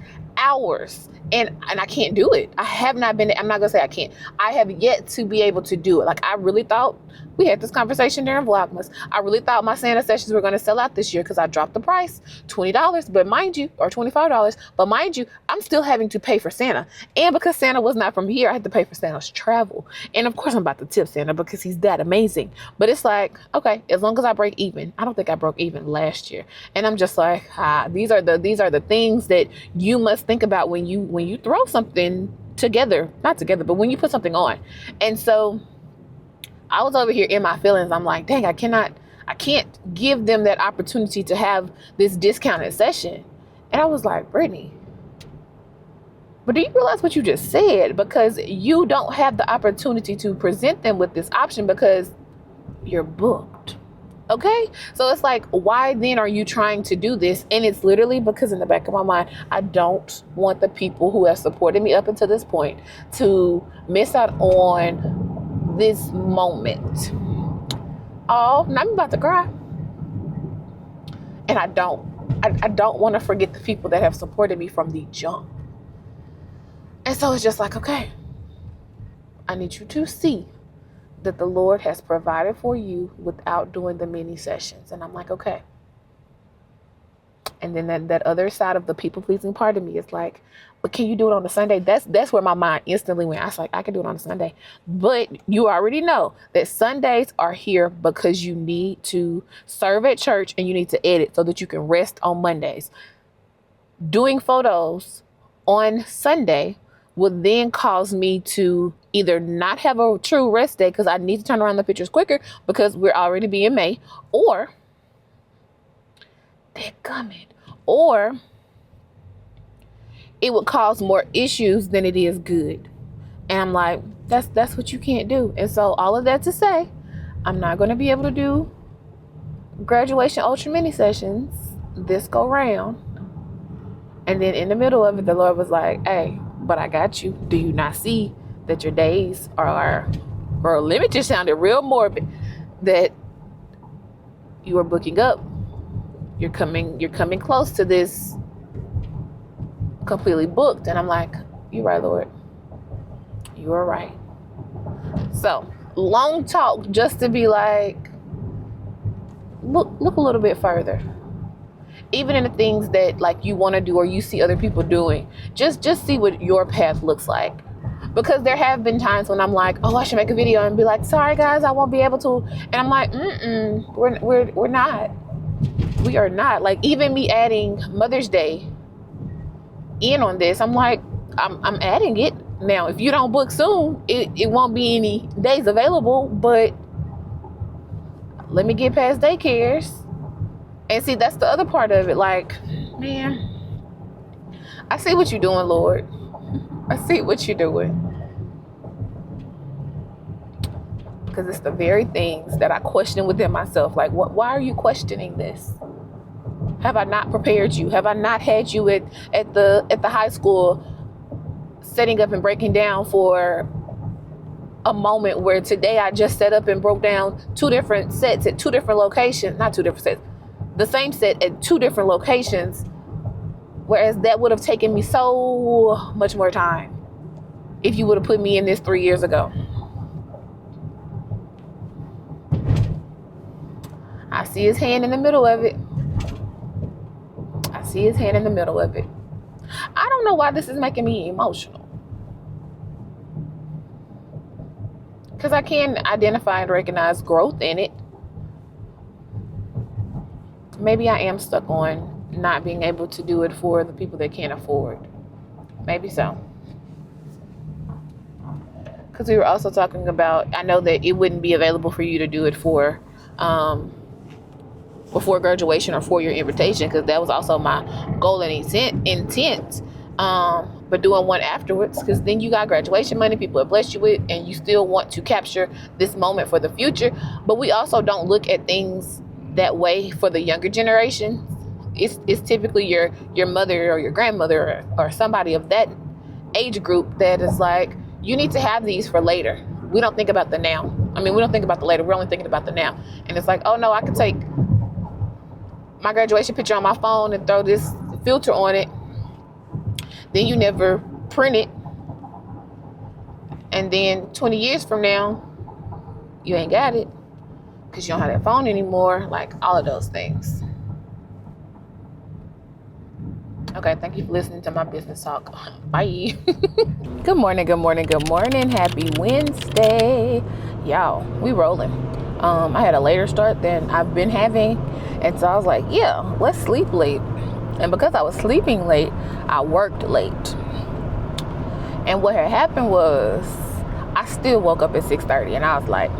And I can't do it. I have not been, I'm not gonna say I can't. I have yet to be able to do it. Like, I really thought, we had this conversation during Vlogmas. I really thought my Santa sessions were gonna sell out this year because I dropped the price, $20, but mind you, or $25, but mind you, I'm still having to pay for Santa. And because Santa was not from here, I had to pay for Santa's travel. And of course I'm about to tip Santa because he's that amazing. But it's like, okay, as long as I break even. I don't think I broke even last year. And I'm just like, these are the things that you must think about when you throw something together, not together, but when you put something on. And so I was over here in my feelings. I'm like, dang, I can't give them that opportunity to have this discounted session. And I was like, Brittany, but do you realize what you just said? Because you don't have the opportunity to present them with this option because you're booked. Okay? So it's like, why then are you trying to do this? And it's literally because in the back of my mind, I don't want the people who have supported me up until this point to miss out on this moment. Oh, now I'm about to cry. And I don't want to forget the people that have supported me from the jump. And so it's just like, okay, I need you to see that the Lord has provided for you without doing the mini sessions. And I'm like, okay. And then that other side of the people-pleasing part of me is like, but can you do it on a Sunday? That's where my mind instantly went. I was like, I can do it on a Sunday. But you already know that Sundays are here because you need to serve at church and you need to edit so that you can rest on Mondays. Doing photos on Sunday would then cause me to either not have a true rest day because I need to turn around the pictures quicker because we're already being May, or or it would cause more issues than it is good. And I'm like, that's what you can't do. And so all of that to say, I'm not going to be able to do graduation ultra mini sessions this go round. And then in the middle of it, the Lord was like, hey, but I got you. Do you not see that your days are limited? Sounded real morbid. That you are booking up. You're coming close to this completely booked. And I'm like, you're right, Lord. You are right. So long talk just to be like, look a little bit further. Even in the things that like you want to do or you see other people doing, just see what your path looks like. Because there have been times when I'm like, oh, I should make a video and be like, sorry guys, I won't be able to. And I'm like, we're not. We are not. Like, even me adding Mother's Day in on this, I'm like, I'm adding it. Now, if you don't book soon, it won't be any days available, but let me get past daycares. And see, that's the other part of it. Like, man, I see what you're doing, Lord. I see what you're doing. Because it's the very things that I question within myself. Like, why are you questioning this? Have I not prepared you? Have I not had you at the high school setting up and breaking down for a moment where today I just set up and broke down 2 different sets at 2 different locations, not 2 different sets, the same set at 2 different locations Whereas that would have taken me so much more time if you would have put me in this 3 years ago. I see his hand in the middle of it. I see his hand in the middle of it. I don't know why this is making me emotional. Because I can identify and recognize growth in it. Maybe I am stuck on not being able to do it for the people that can't afford. Maybe so. Because we were also talking about, I know that it wouldn't be available for you to do it for before graduation or for your invitation, because that was also my goal and intent. But doing one afterwards, because then you got graduation money people have blessed you with, and you still want to capture this moment for the future. But we also don't look at things that way for the younger generation. It's typically your mother or your grandmother or somebody of that age group that is like, you need to have these for later. We don't think about the now. I mean, we don't think about the later. We're only thinking about the now. And it's like, oh no, I could take my graduation picture on my phone and throw this filter on it. Then you never print it. And then 20 years from now, you ain't got it because you don't have that phone anymore. Like all of those things. Okay, thank you for listening to my business talk. Bye. Good morning, good morning, good morning. Happy Wednesday. Y'all, we rolling. I had a later start than I've been having. And so I was like, yeah, let's sleep late. And because I was sleeping late, I worked late. And what had happened was I still woke up at 6:30 and I was like,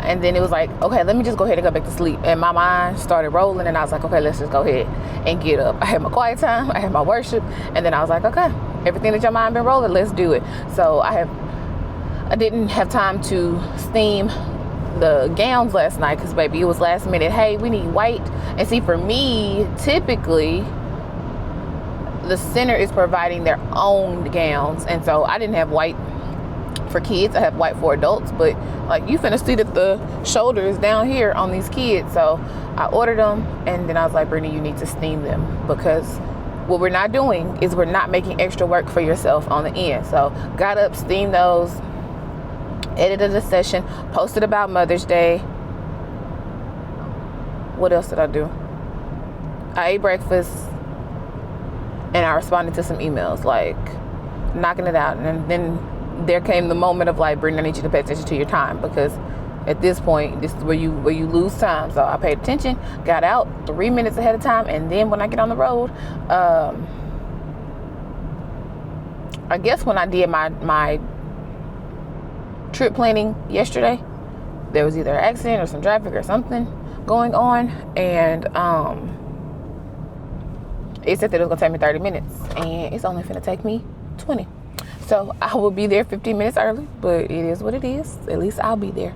And then it was like, okay, let me just go ahead and go back to sleep. And my mind started rolling and I was like, okay, let's just go ahead and get up. I had my quiet time, I had my worship, and then I was like, okay, everything that your mind been rolling, let's do it. So I didn't have time to steam the gowns last night because baby, it was last minute. Hey, we need white. And see, for me, typically the center is providing their own gowns, and so I didn't have white for kids. I have white for adults, but like you finna see that the shoulder is down here on these kids. So I ordered them, and then I was like, Brittany, you need to steam them, because what we're not doing is we're not making extra work for yourself on the end. So got up, steamed those, edited a session, posted about Mother's Day. What else did I do? I ate breakfast and I responded to some emails, like knocking it out. And then there came the moment of like, Brittany, I need you to pay attention to your time, because at this point, this is where you lose time. So I paid attention, got out 3 minutes ahead of time, and then when I get on the road, I guess when I did my trip planning yesterday, there was either an accident or some traffic or something going on, and it said that it was gonna take me 30 minutes, and it's only finna take me 20. So I will be there 15 minutes early, but it is what it is. At least I'll be there.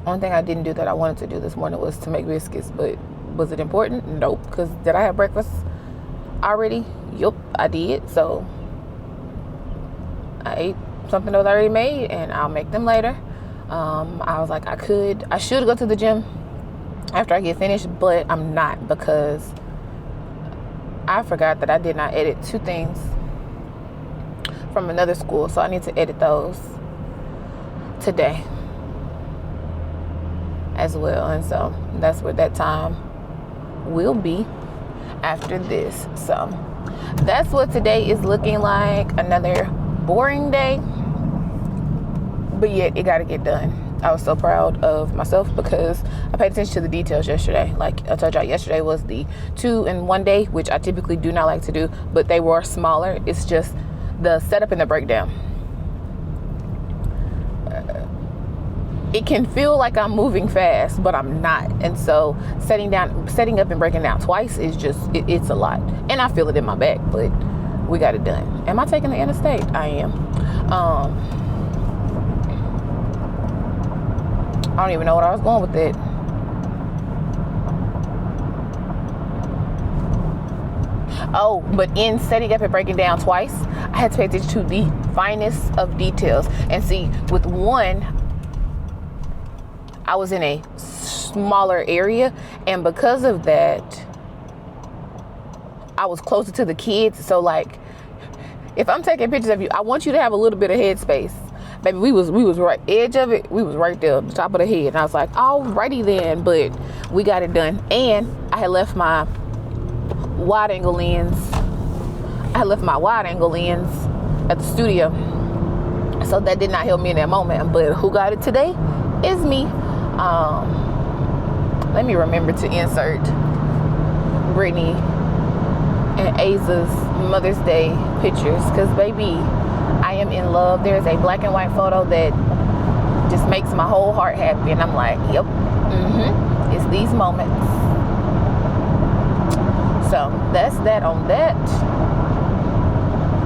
One thing I didn't do that I wanted to do this morning was to make biscuits, but was it important? Nope. Because did I have breakfast already? Yup, I did. So I ate something that was already made, and I'll make them later. I was like, I should go to the gym after I get finished, but I'm not, because I forgot that I did not edit 2 things from another school, so I need to edit those today as well. And so that's where that time will be after this. So that's what today is looking like. Another boring day, but yet it got to get done. I was so proud of myself because I paid attention to the details yesterday. Like I told y'all, yesterday was the 2-in-1 day, which I typically do not like to do, but they were smaller. It's just the setup and the breakdown. It can feel like I'm moving fast, but I'm not. And so setting up and breaking down twice is just, it's a lot. And I feel it in my back, but we got it done. Am I taking the interstate? I am. I don't even know what I was going with it. Oh, but in setting up and breaking down twice, I had to pay attention to the finest of details. And see, with one, I was in a smaller area, and because of that, I was closer to the kids. So like, if I'm taking pictures of you, I want you to have a little bit of headspace. Baby, we was right edge of it. We was right there, the top of the head. And I was like, alrighty then, but we got it done. And I had left my wide angle lens. at the studio. So that did not help me in that moment. But who got it today is me. Let me remember to insert Brittany and Aza's Mother's Day pictures, because baby, I am in love. There's a black and white photo that just makes my whole heart happy, and I'm like, yep, it's these moments. So that's that on that.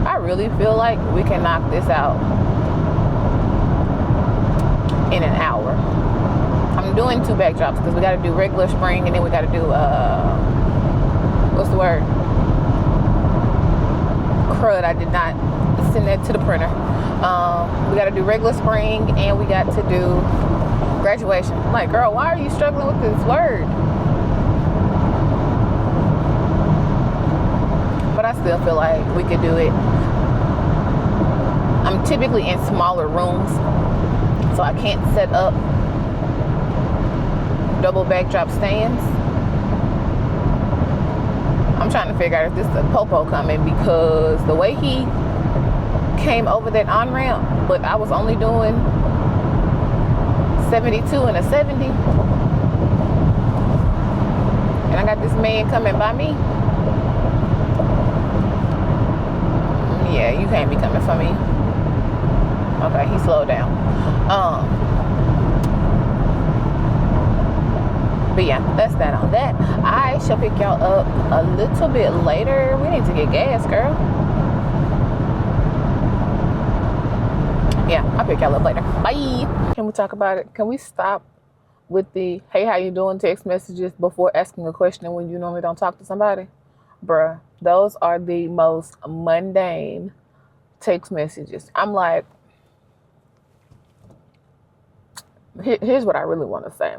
I really feel like we can knock this out in an hour. I'm doing 2 backdrops because we got to do regular spring, and then we got to do what's the word? Crud. I did not send that to the printer. We got to do regular spring, and we got to do graduation. I'm like, girl, why are you struggling with this word? But I still feel like we could do it. I'm typically in smaller rooms, so I can't set up double backdrop stands. I'm trying to figure out if this is a popo coming, because the way he came over that on-ramp, but I was only doing 72 and a 70, and I got this man coming by me. Yeah, you can't be coming for me. Okay, he slowed down. But yeah, that's that on that. I shall pick y'all up a little bit later. We need to get gas, girl. Yeah, I'll pick y'all up later. Bye. Can we talk about it? Can we stop with the, hey, how you doing text messages before asking a question when you normally don't talk to somebody? Bruh, those are the most mundane text messages. I'm like, here's what I really want to say.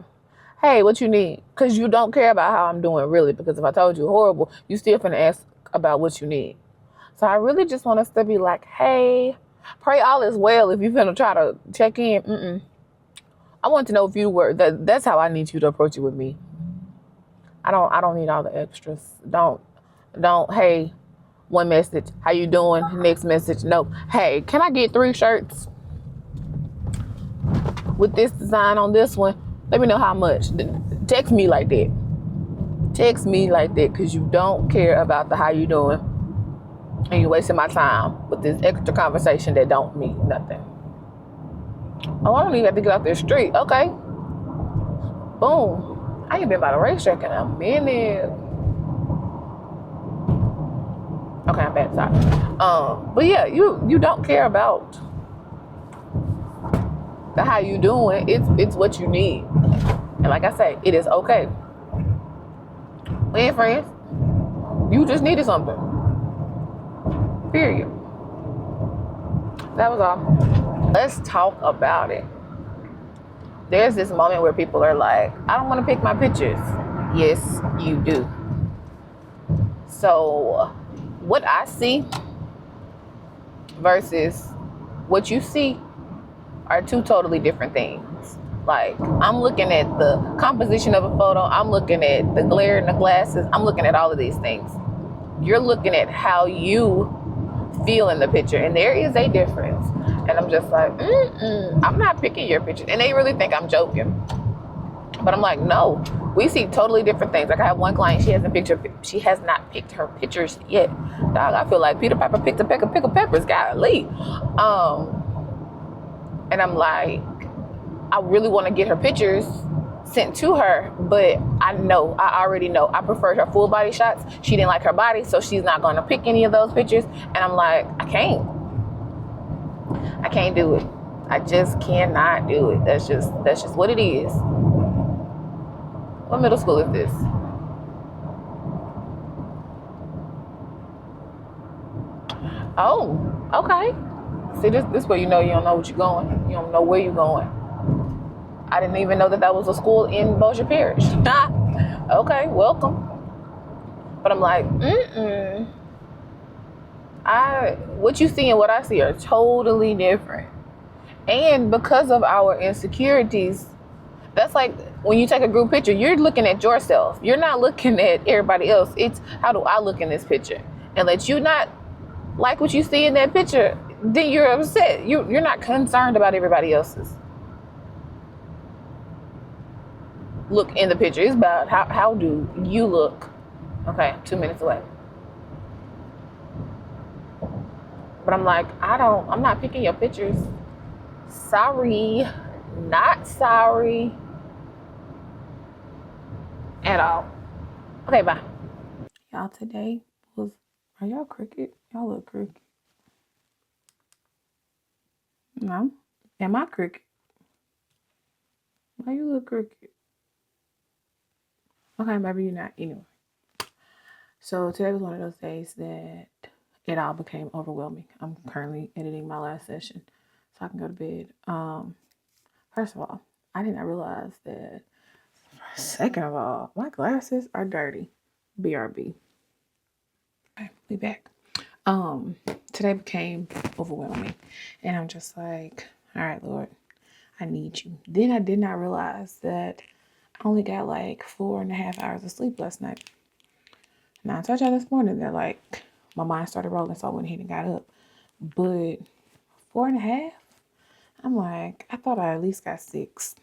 Hey, what you need? Because you don't care about how I'm doing, really. Because if I told you horrible, you still finna ask about what you need. So I really just want us to be like, hey, pray all is well if you finna try to check in. I want to know if you were, that's how I need you to approach it with me. I don't need all the extras. Don't, hey, one message, how you doing? Next message, no. Hey, can I get 3 shirts with this design on this one? Let me know how much. Text me like that. Text me like that, because you don't care about the how you doing. And you're wasting my time with this extra conversation that don't mean nothing. Oh, I don't even have to get off the street. Okay. Boom. I ain't been by the racetrack in a minute. Okay, I'm back. Sorry. But yeah, you don't care about the how you doing. It's what you need. And like I say, it is okay. We ain't friends. You just needed something. Period. That was all. Let's talk about it. There's this moment where people are like, I don't want to pick my pictures. Yes, you do. So what I see versus what you see are 2 totally different things. Like, I'm looking at the composition of a photo. I'm looking at the glare in the glasses. I'm looking at all of these things. You're looking at how you feel in the picture, and there is a difference. And I'm just like, I'm not picking your picture. And they really think I'm joking. But I'm like, no, we see totally different things. Like, I have one client, she has not picked her pictures yet. Dog, I feel like Peter Piper picked a peck of pickled peppers, golly. And I'm like, I really want to get her pictures sent to her, but I already know. I preferred her full body shots. She didn't like her body, so she's not going to pick any of those pictures. And I'm like, I can't do it. I just cannot do it. That's just what it is. What middle school is this? Oh, okay. See, this where you know you don't know what you're going. You don't know where you're going. I didn't even know that that was a school in Bossier Parish. Okay, welcome. But I'm like, what you see and what I see are totally different. And because of our insecurities, that's like when you take a group picture, you're looking at yourself. You're not looking at everybody else. It's how do I look in this picture? And let you not like what you see in that picture, then you're upset. You're not concerned about everybody else's look in the picture. It's about how do you look. Okay, 2 minutes away. But I'm like, I'm not picking your pictures. Sorry, not sorry at all. Okay, bye. Y'all, today are y'all crooked? Y'all look crooked. No? Am I crooked? Why you look crooked? Okay, maybe you're not. Anyway. So today was one of those days that it all became overwhelming. I'm currently editing my last session so I can go to bed. First of all, I did not realize that. Second of all, my glasses are dirty. BRB. Okay, we back. Today became overwhelming. And I'm just like, all right, Lord, I need you. Then I did not realize that I only got like 4.5 hours of sleep last night. Now I told y'all this morning that like my mind started rolling, so I went ahead and got up. But 4.5, I'm like, I thought I at least got 6.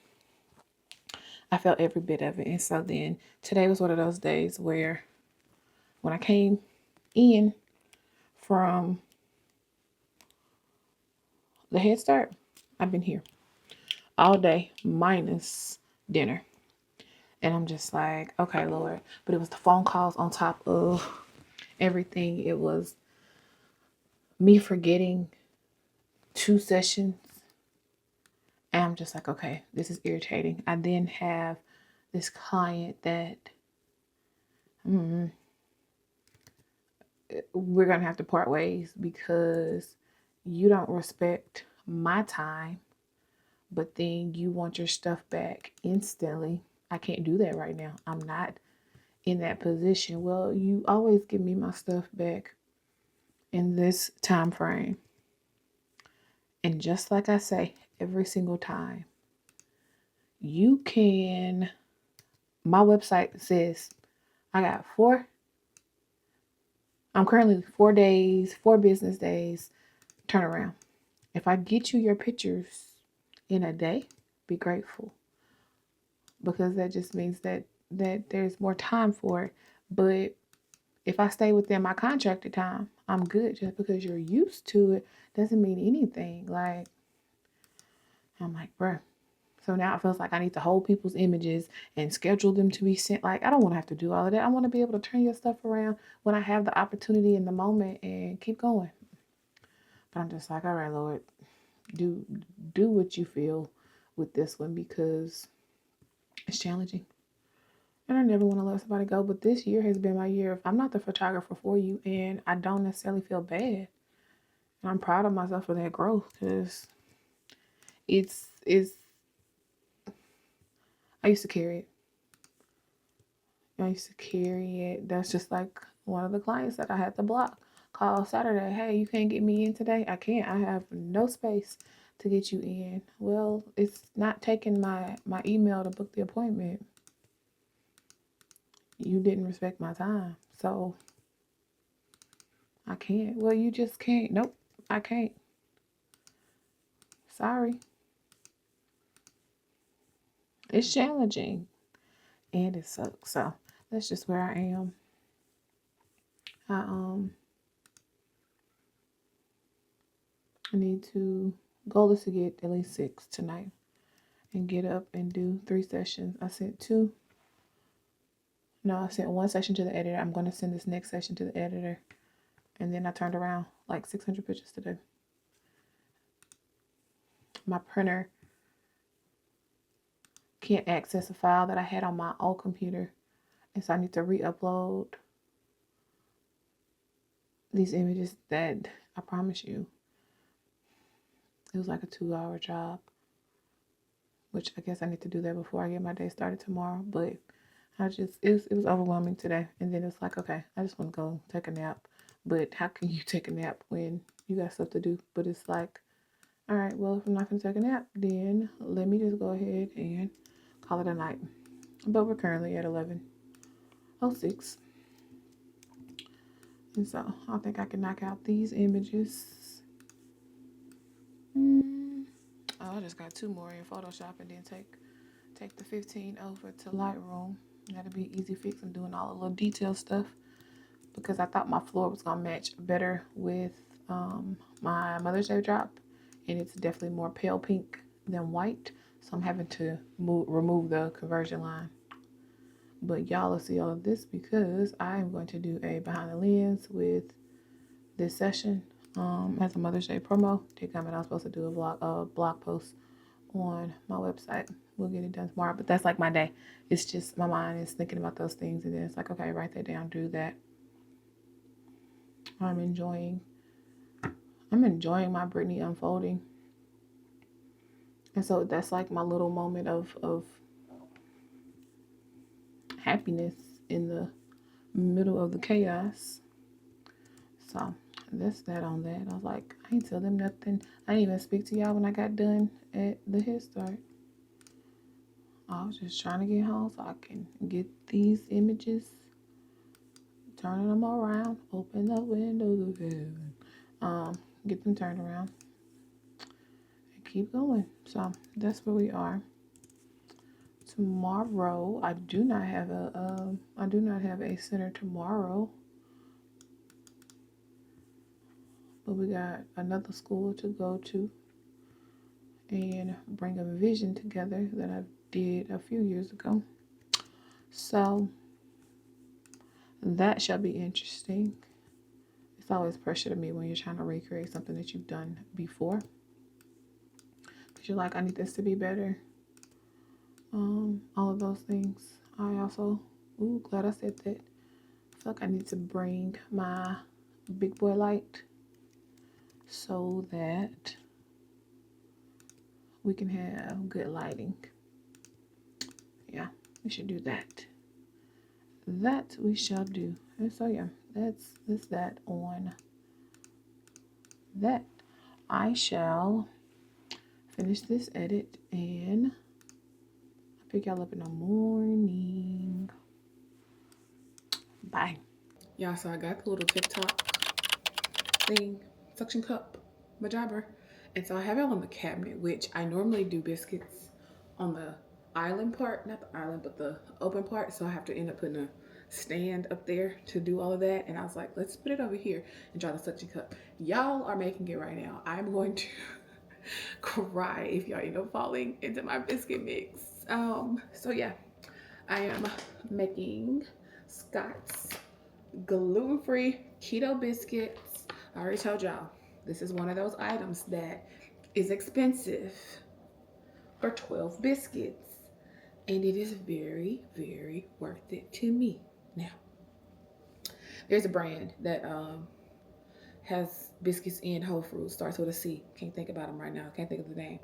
I felt every bit of it. And so then today was one of those days where when I came in from the Head Start, I've been here all day minus dinner. And I'm just like, okay, Lord. But it was the phone calls on top of everything. It was me forgetting 2 sessions. And I'm just like, okay, this is irritating. I then have this client that we're going to have to part ways because you don't respect my time, but then you want your stuff back instantly. I can't do that right now. I'm not in that position. Well, you always give me my stuff back in this time frame. And just like I say every single time, you can, my website says I'm currently 4 days, 4 business days turnaround. If I get you your pictures in a day, be grateful. Because that just means that there's more time for it. But if I stay within my contracted time, I'm good. Just because you're used to it doesn't mean anything. Like, I'm like, bruh. So now it feels like I need to hold people's images and schedule them to be sent. Like, I don't want to have to do all of that. I want to be able to turn your stuff around when I have the opportunity in the moment and keep going. But I'm just like, all right, Lord, do what you feel with this one because it's challenging. And I never want to let somebody go, but this year has been my year. I'm not the photographer for you, and I don't necessarily feel bad. And I'm proud of myself for that growth because it's I used to carry it. That's just like one of the clients that I had to block. Call Saturday. Hey, you can't get me in today. I can't. I have no space to get you in. Well, it's not taking my email to book the appointment. You didn't respect my time. So I can't. Well, you just can't. Nope, I can't. Sorry. It's challenging and it sucks. So that's just where I am. I need to, goal is to get at least 6 tonight and get up and do 3 sessions. I sent 1 session to the editor. I'm going to send this next session to the editor. And then I turned around like 600 pictures today. My printer can't access a file that I had on my old computer. And so I need to re-upload these images that I promise you, it was like a 2-hour job. which I guess I need to do that before I get my day started tomorrow. But it was overwhelming today. And then it's like, okay, I just want to go take a nap. But how can you take a nap when you got stuff to do? But it's like, all right, well, if I'm not going to take a nap, then let me just go ahead and call it a night. But we're currently at 11:06. And so I think I can knock out these images. Oh, I just got 2 more in Photoshop and then take the 15 over to Lightroom. That'll be easy fix. I'm doing all the little detail stuff because I thought my floor was gonna match better with my Mother's Day drop, and it's definitely more pale pink than white. So I'm having to remove the conversion line. But y'all will see all of this because I am going to do a behind the lens with this session as a Mother's Day promo. I was supposed to do a blog post on my website. We'll get it done tomorrow. But that's like my day. It's just my mind is thinking about those things, and then it's like, okay, write that down, do that. I'm enjoying my Brittany unfolding. And so that's like my little moment of happiness in the middle of the chaos. So that's that on that. I was like, I ain't tell them nothing. I didn't even speak to y'all when I got done at the Head Start. I was just trying to get home so I can get these images, turning them around, open the windows of heaven, get them turned around, and keep going. So that's where we are. Tomorrow, I do not have a center tomorrow, but we got another school to go to and bring a vision together that I did a few years ago. So that shall be interesting. It's always pressure to me when you're trying to recreate something that you've done before, because you're like, I need this to be better. All of those things. I also, glad I said that. I feel like I need to bring my big boy light so that we can have good lighting. Yeah, we should do that. That we shall do. And so yeah, that's that on that. I shall finish this edit and I'll pick y'all up in the morning. Bye. Yeah, so I got the little TikTok thing, suction cup, my jabber. And so I have it on the cabinet, which I normally do biscuits on the island part, not the island, but the open part. So I have to end up putting a stand up there to do all of that. And I was like, let's put it over here and try the suction cup. Y'all are making it right now. I'm going to cry if y'all end up falling into my biscuit mix. So yeah, I am making Scott's gluten-free keto biscuits. I already told y'all, this is one of those items that is expensive for 12 biscuits. And it is very, very worth it to me. Now, there's a brand that has biscuits in Whole Foods, starts with a C. Can't think about them right now. Can't think of the name.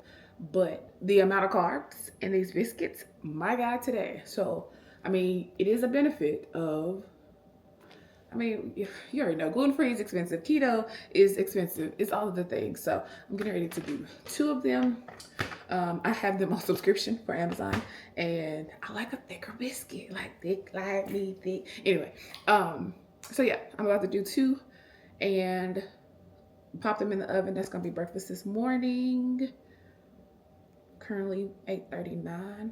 But the amount of carbs in these biscuits, my God, today. So, I mean, it is a benefit of, I mean, you already know, gluten-free is expensive. Keto is expensive. It's all of the things. So I'm getting ready to do 2 of them. I have them on subscription for Amazon, and I like a thicker biscuit, like thick, lively, thick. Anyway, so yeah, I'm about to do 2 and pop them in the oven. That's gonna be breakfast this morning. Currently 8:39.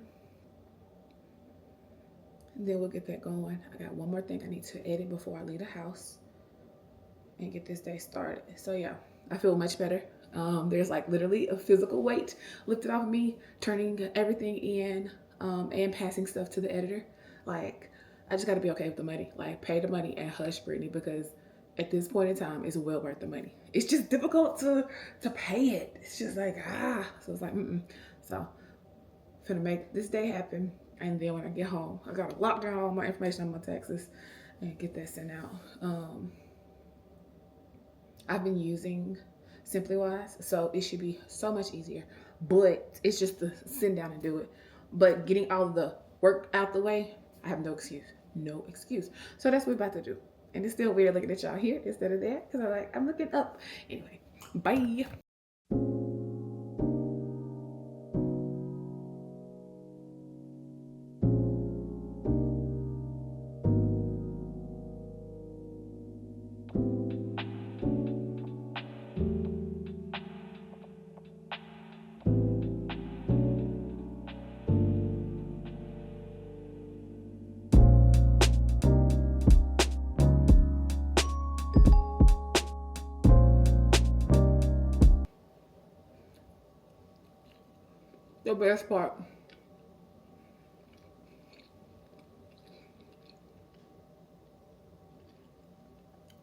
And then we'll get that going. I got one more thing I need to edit before I leave the house and get this day started. So yeah, I feel much better. There's like literally a physical weight lifted off of me, turning everything in and passing stuff to the editor. Like, I just gotta be okay with the money. Like, pay the money and hush, Brittany, because at this point in time, it's well worth the money. It's just difficult to pay it. It's just like, So it's like, So, finna make this day happen. And then when I get home, I gotta lock down all my information on my taxes and get that sent out. I've been using Simply Wise, so it should be so much easier but it's just to sit down and do it. But getting all the work out the way, I have no excuse. No excuse. So that's what we're about to do. And it's still weird looking at y'all here instead of there because I'm looking up. Anyway, bye. The best part.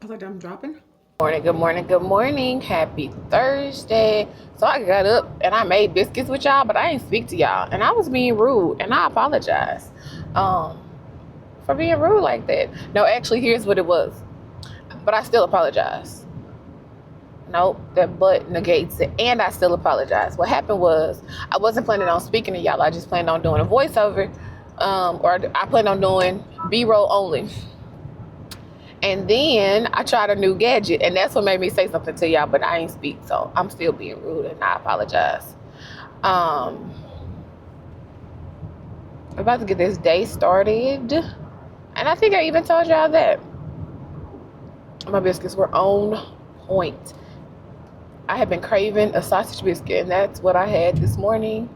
I was like, I'm dropping. Good morning, good morning. Happy Thursday. So I got up and I made biscuits with y'all, but I didn't speak to y'all. And I was being rude, and I apologize for being rude like that. No, actually, here's what it was. But I still apologize. Nope, that but negates it, and I still apologize. What happened was I wasn't planning on speaking to y'all. I just planned on doing a voiceover, or I planned on doing B-roll only. And then I tried a new gadget, and that's what made me say something to y'all, but I ain't speak, so I'm still being rude, and I apologize. I'm about to get this day started, and I think I even told y'all that my biscuits were on point. I have been craving a sausage biscuit, and that's what I had this morning.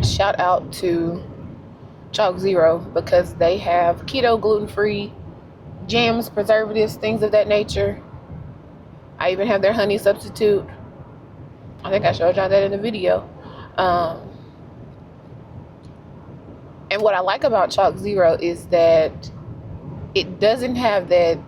Shout out to Chalk Zero because they have keto, gluten-free, jams, preservatives, things of that nature. I even have their honey substitute. I think I showed y'all that in the video. And what I like about Chalk Zero is that it doesn't have that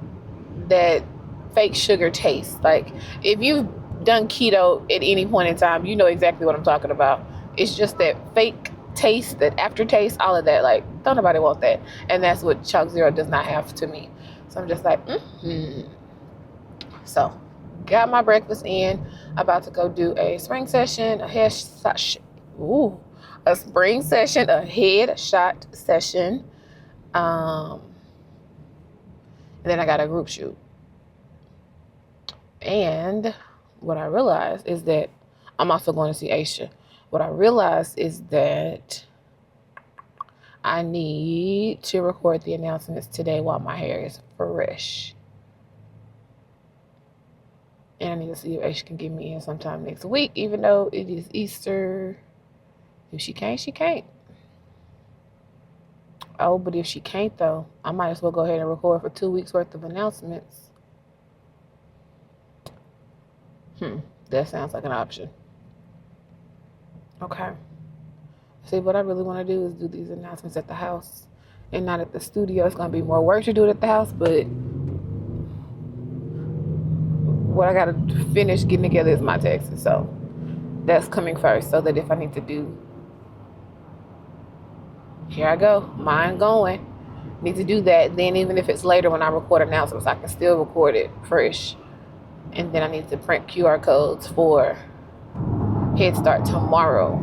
fake sugar taste. Like, if you've done keto at any point in time, you know exactly what I'm talking about. It's just that fake taste, that aftertaste, all of that. Like, don't nobody want that. And that's what Chalk Zero does not have to me. So I'm just like, So, got my breakfast in. About to go do a spring session, a spring session, a head shot session. And then I got a group shoot. And what I realized is that I'm also going to see Aisha. What I realized is that I need to record the announcements today while my hair is fresh. And I need to see if Aisha can get me in sometime next week, even though it is Easter. If she can't, she can't. Oh, but if she can't, though, I might as well go ahead and record for 2 weeks worth of announcements. That sounds like an option. Okay. See, what I really want to do is do these announcements at the house and not at the studio. It's going to be more work to do it at the house, but what I got to finish getting together is my taxes. So that's coming first, so that if I need to do, here I go, mine going. Need to do that. Then even if it's later when I record announcements, I can still record it fresh. And then I need to print QR codes for Head Start tomorrow.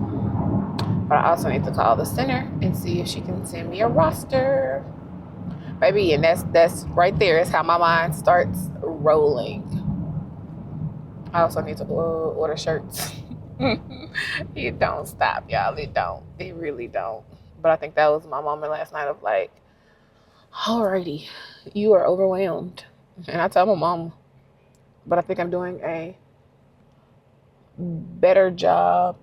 But I also need to call the center and see if she can send me a roster. Baby, and that's right there is how my mind starts rolling. I also need to order shirts. It don't stop, y'all. It don't. It really don't. But I think that was my moment last night of like, alrighty, you are overwhelmed. And I told my mom, but I think I'm doing a better job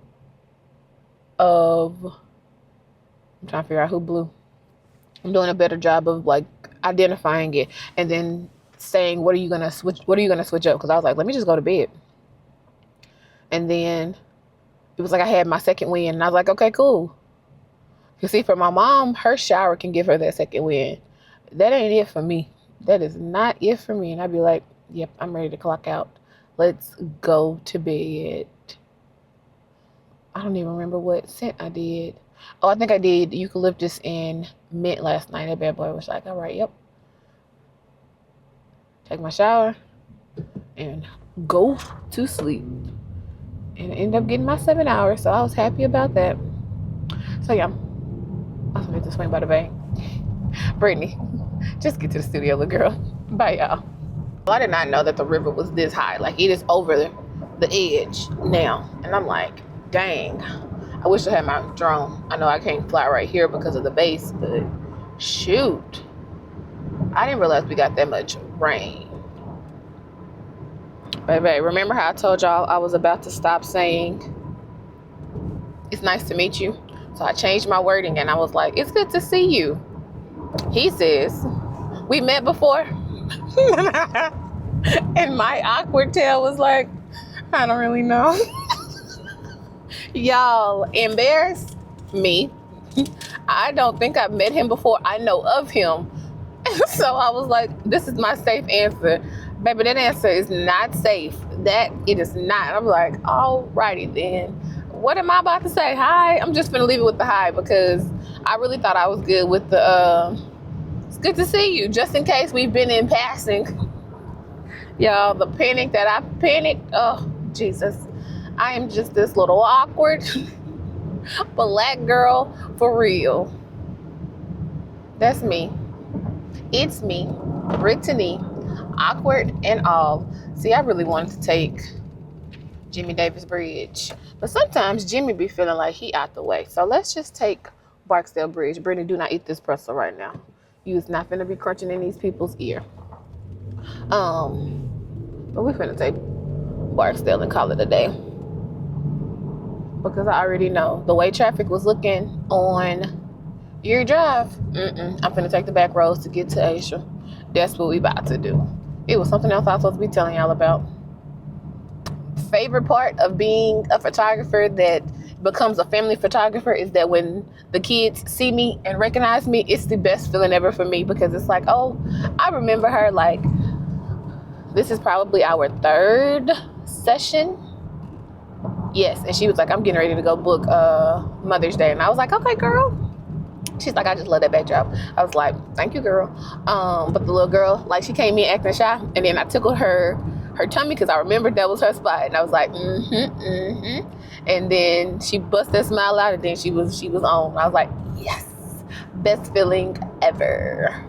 of, I'm trying to figure out who blew. I'm doing a better job of like identifying it and then saying, what are you gonna switch up? Because I was like, let me just go to bed. And then it was like I had my second win, and I was like, okay, cool. You see, for my mom, her shower can give her that second win. That ain't it for me. That is not it for me. And I'd be like, yep, I'm ready to clock out. Let's go to bed. I don't even remember what scent I did. Oh, I think I did eucalyptus and mint last night. That bad boy was like, all right, yep. Take my shower and go to sleep. and ended up getting my 7 hours, so I was happy about that. So yeah, I was gonna to swing by the bay. Brittany, just get to the studio, little girl. Bye, y'all. I did not know that the river was this high. Like, it is over the edge now, and I'm like, dang, I wish I had my drone. I know I can't fly right here because of the base, but shoot, I didn't realize we got that much rain. Baby, remember how I told y'all I was about to stop saying it's nice to meet you? So I changed my wording and I was like, it's good to see you. He says, we met before? And my awkward tail was like, I don't really know. Y'all embarrassed me. I don't think I've met him before. I know of him. So I was like, this is my safe answer. Baby, that answer is not safe. That it is not. I'm like, alrighty then. What am I about to say? Hi. I'm just gonna leave it with the hi because I really thought I was good with the it's good to see you, just in case we've been in passing. Y'all, the panic that I panicked, oh Jesus. I am just this little awkward black girl for real. That's me. It's me, Brittany, awkward and all. See, I really wanted to take Jimmy Davis Bridge, but sometimes Jimmy be feeling like he out the way. So let's just take Barksdale Bridge. Brittany, do not eat this pretzel right now. You is not finna be crunching in these people's ear. But we finna take Barksdale and call it a day. Because I already know the way traffic was looking on Erie Drive, I'm finna take the back roads to get to Asia. That's what we about to do. It was something else I was supposed to be telling y'all about. Favorite part of being a photographer that becomes a family photographer is that when the kids see me and recognize me, it's the best feeling ever for me because it's like, oh, I remember her. Like, this is probably our 3rd session. Yes, and she was like, I'm getting ready to go book Mother's Day. And I was like, okay, girl. She's like, I just love that backdrop. I was like, thank you, girl. But the little girl, like, she came in acting shy, and then I tickled her tummy because I remembered that was her spot. And I was like, And then she bust that smile out, and then she was on. I was like, yes, best feeling ever.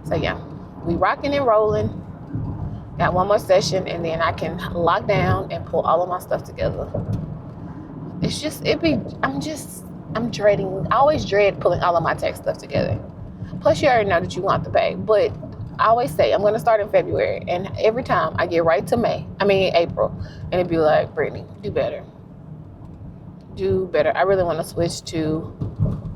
So yeah, we rocking and rolling. Got one more session, and then I can lock down and pull all of my stuff together. It's just, I'm dreading. I always dread pulling all of my tech stuff together. Plus, you already know that you want to pay. But I always say, I'm going to start in February. And every time I get right to April. And it'd be like, Brittany, do better. Do better. I really want to switch to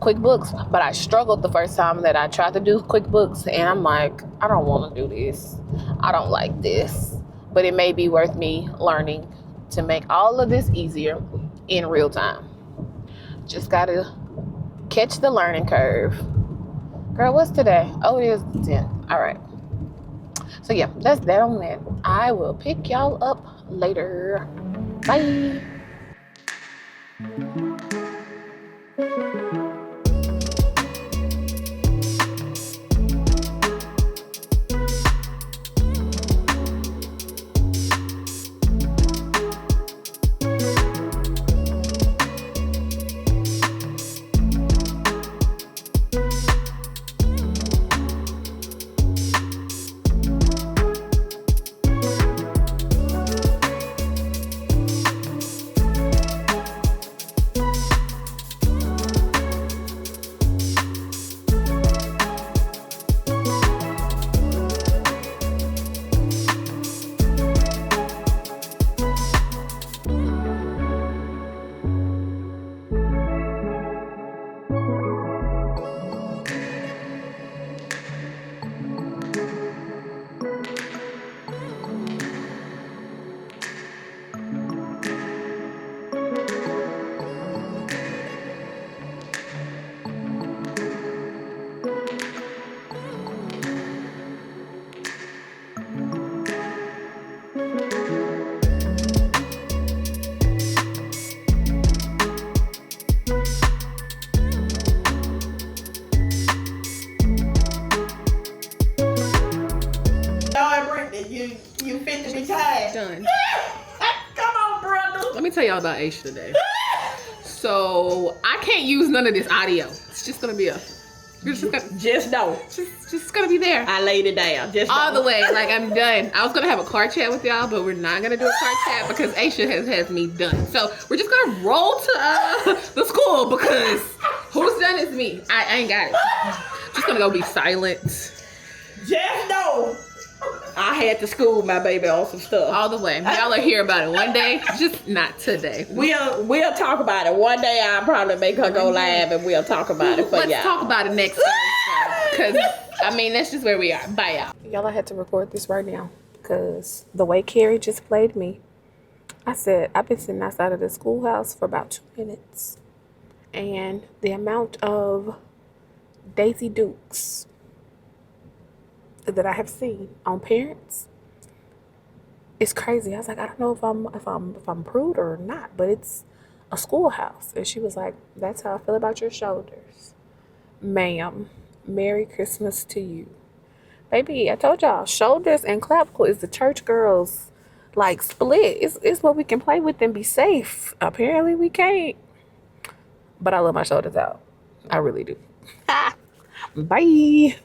QuickBooks. But I struggled the first time that I tried to do QuickBooks. And I'm like, I don't want to do this. I don't like this. But it may be worth me learning to make all of this easier in real time. Just gotta catch the learning curve. Girl, what's today? Oh, it is the 10th. All right. So yeah, that's that on that. I will pick y'all up later. Bye. You fit to be tied. Done. Come on, brother. tell y'all about Aisha today. So I can't use none of this audio. It's just gonna be Just know. just gonna be there. I laid it down. Just all know. the way. Like, I'm done. I was gonna have a car chat with y'all, but we're not gonna do a car chat because Aisha has me done. So we're just gonna roll to the school because who's done is me. I ain't got it. Just gonna go be silent. Just know. I had to school my baby on some stuff. All the way. Y'all will hear about it one day, just not today. We'll talk about it. One day I'll probably make her go live and we'll talk about it for y'all. Let's talk about it next Thursday. Because, I mean, that's just where we are. Bye, y'all. Y'all, I had to record this right now because the way Carrie just played me, I said, I've been sitting outside of the schoolhouse for about 2 minutes. And the amount of Daisy Dukes that I have seen on parents is crazy. I was like, I don't know if I'm prude or not, but it's a schoolhouse. And she was like, that's how I feel about your shoulders. Ma'am, Merry Christmas to you. Baby, I told y'all, shoulders and clavicle is the church girls like split. It's what we can play with and be safe. Apparently we can't. But I love my shoulders out. I really do. Bye.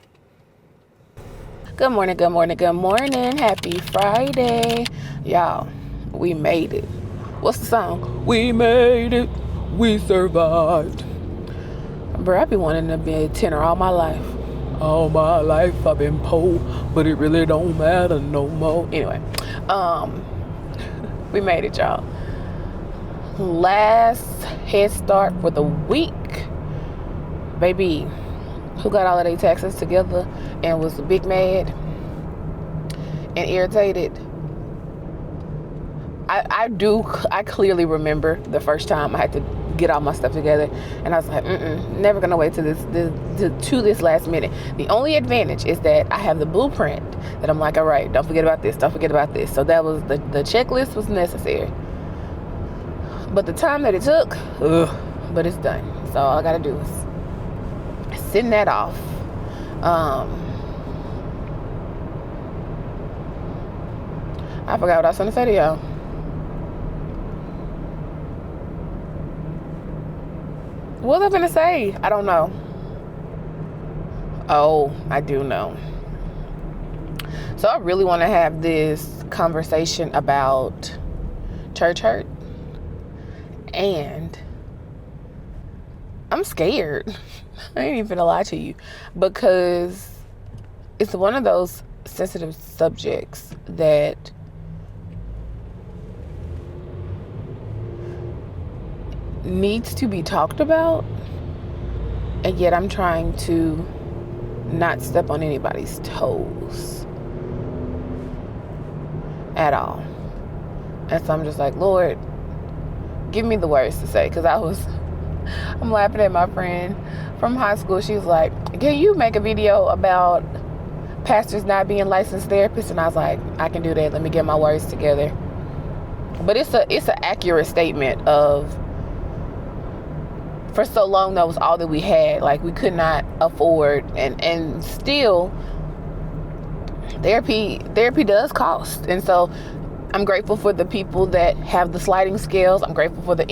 Good morning, good morning, good morning. Happy Friday. Y'all, we made it. What's the song? We made it. We survived. Bro, I be wanting to be a tenor all my life. All my life I've been poor, but it really don't matter no more. Anyway, we made it, y'all. Last head start for the week. Baby, who got all of their taxes together and was big mad and irritated. I clearly remember the first time I had to get all my stuff together, and I was like, never gonna wait to this last minute. The only advantage is that I have the blueprint that I'm like, all right, don't forget about this, don't forget about this. So that was the checklist was necessary, but the time that it took, but it's done. So all I gotta do is send that off. I forgot what I was going to say to y'all. What was I going to say? I don't know. Oh, I do know. So I really want to have this conversation about church hurt. And I'm scared. I ain't even gonna lie to you, because it's one of those sensitive subjects that needs to be talked about, and yet I'm trying to not step on anybody's toes at all. And so I'm just like, Lord, give me the words to say, because I'm laughing at my friend from high school. She was like, can you make a video about pastors not being licensed therapists? And I was like, I can do that. Let me get my words together. But it's an accurate statement of, for so long that was all that we had. Like, we could not afford, and still therapy does cost. And so I'm grateful for the people that have the sliding scales. I'm grateful for the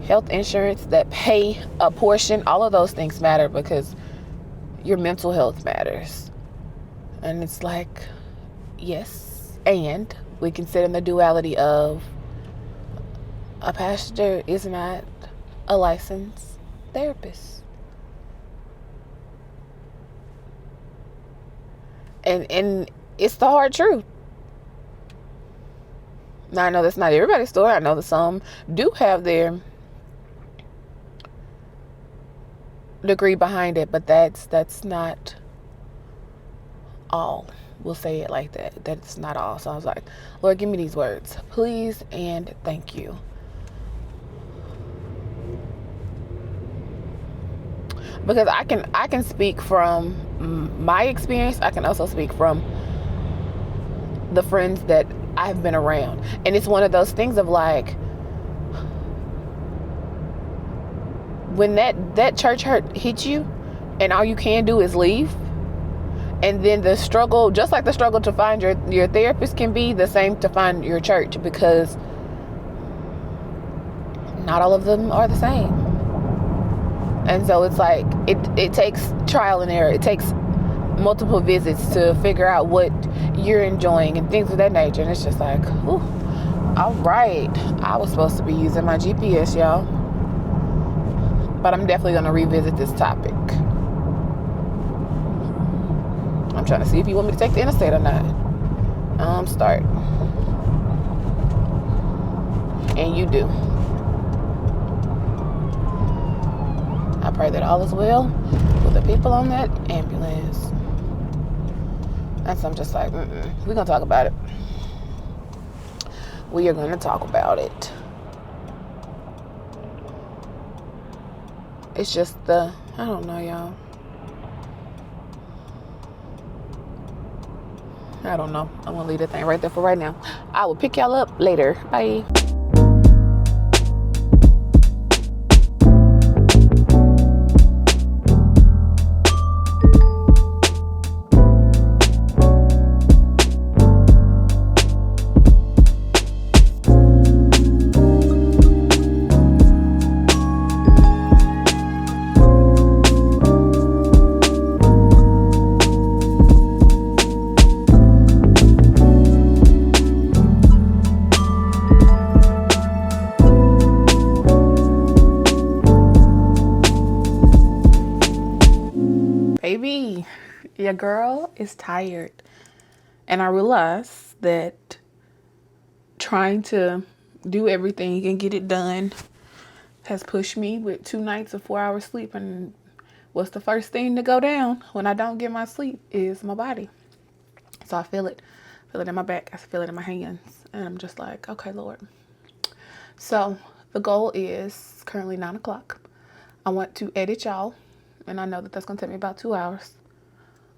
health insurance that pay a portion. All of those things matter because your mental health matters. And it's like, yes, and we can sit in the duality of a pastor is not a licensed therapist. And it's the hard truth. Now, I know that's not everybody's story. I know that some do have their degree behind it, but that's not all. We'll say it like that. That's not all. So I was like, Lord, give me these words, please, and thank you. Because I can speak from my experience. I can also speak from the friends that I've been around. And it's one of those things of like, when that church hurt hits you and all you can do is leave, and then the struggle, just like the struggle to find your therapist, can be the same to find your church, because not all of them are the same. And so it's like, it takes trial and error. It takes multiple visits to figure out what you're enjoying and things of that nature. And it's just like, ooh, all right. I was supposed to be using my GPS, y'all. But I'm definitely going to revisit this topic. I'm trying to see if you want me to take the interstate or not. Start. And you do. I pray that all is well with the people on that ambulance. And so I'm just like, we're going to talk about it. We are going to talk about it. It's just I don't know, y'all. I don't know. I'm going to leave that thing right there for right now. I will pick y'all up later. Bye. Baby, your girl is tired. And I realized that trying to do everything and get it done has pushed me with 2 nights of 4 hours sleep. And what's the first thing to go down when I don't get my sleep is my body. So I feel it. I feel it in my back. I feel it in my hands. And I'm just like, okay, Lord. So the goal is currently 9 o'clock. I want to edit y'all. And I know that that's going to take me about 2 hours.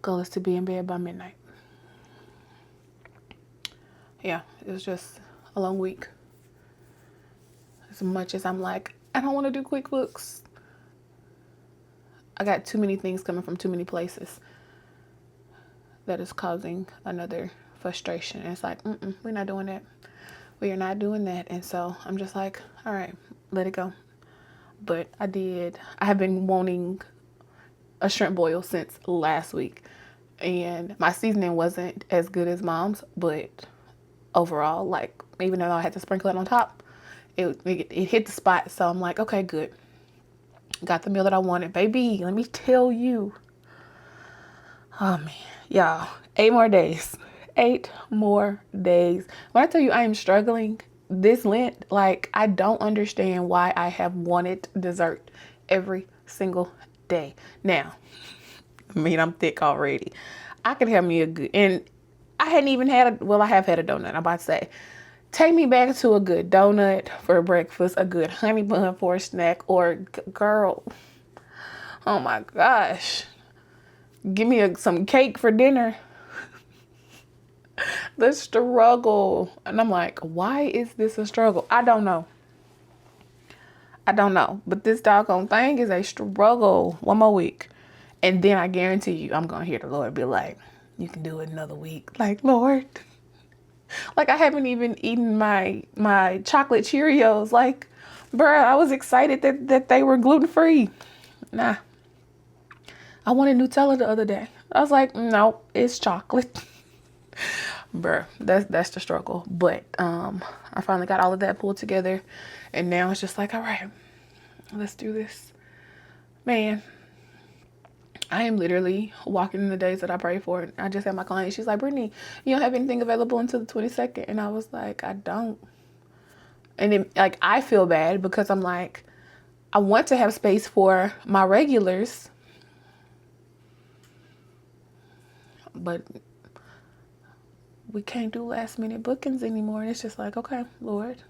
Goal is to be in bed by midnight. Yeah, it was just a long week. As much as I'm like, I don't want to do QuickBooks. I got too many things coming from too many places that is causing another frustration. And it's like, we're not doing that. We are not doing that. And so I'm just like, all right, let it go. But I have been wanting a shrimp boil since last week. And my seasoning wasn't as good as mom's, but overall, like, even though I had to sprinkle it on top, it hit the spot. So I'm like, okay, good. Got the meal that I wanted. Baby, let me tell you. Oh, man. Y'all, 8 more days. 8 more days. When I tell you I am struggling this Lent, like, I don't understand why I have wanted dessert every single day. Now, I mean, I'm thick already. I could have me a good, and I hadn't even had I have had a donut. I'm about to say, take me back to a good donut for breakfast, a good honey bun for a snack, or girl, oh my gosh, give me some cake for dinner. The struggle. And I'm like, why is this a struggle? I don't know. But this doggone thing is a struggle. 1 more week. And then I guarantee you, I'm going to hear the Lord be like, you can do it another week. Like, Lord. Like, I haven't even eaten my chocolate Cheerios. Like, bruh, I was excited that they were gluten-free. Nah. I wanted Nutella the other day. I was like, no, it's chocolate. Bruh, that's the struggle. But I finally got all of that pulled together. And now it's just like, all right, let's do this. Man, I am literally walking in the days that I pray for. I just had my client. She's like, Brittany, you don't have anything available until the 22nd. And I was like, I don't. And then, like, I feel bad because I'm like, I want to have space for my regulars. But we can't do last minute bookings anymore. And it's just like, okay, Lord,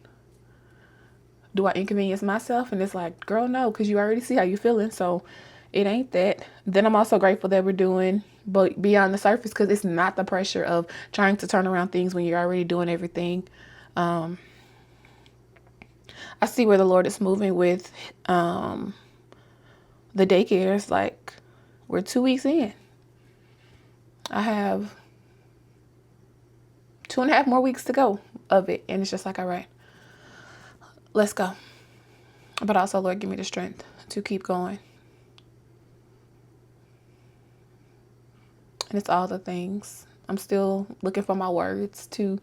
do I inconvenience myself? And it's like, girl, no, because you already see how you're feeling. So it ain't that. Then I'm also grateful that we're doing but beyond the surface, because it's not the pressure of trying to turn around things when you're already doing everything. I see where the Lord is moving with the daycares. Like, we're 2 weeks in. I have 2.5 more weeks to go of it. And it's just like, all right, let's go. But also, Lord, give me the strength to keep going. And it's all the things. I'm still looking for my words to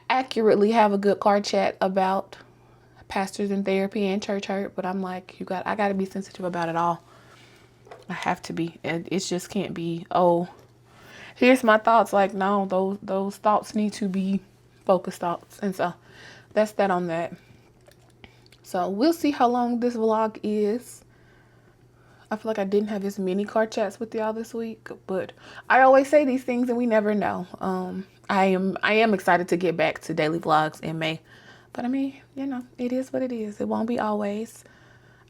accurately have a good car chat about pastors and therapy and church hurt. But I'm like, I got to be sensitive about it all. I have to be. And it just can't be, oh, here's my thoughts. Like, no, those thoughts need to be focused thoughts. And so that's that on that. So we'll see how long this vlog is. I feel like I didn't have as many car chats with y'all this week, but I always say these things and we never know. I am excited to get back to daily vlogs in May, but I mean, you know, it is what it is. It won't be always.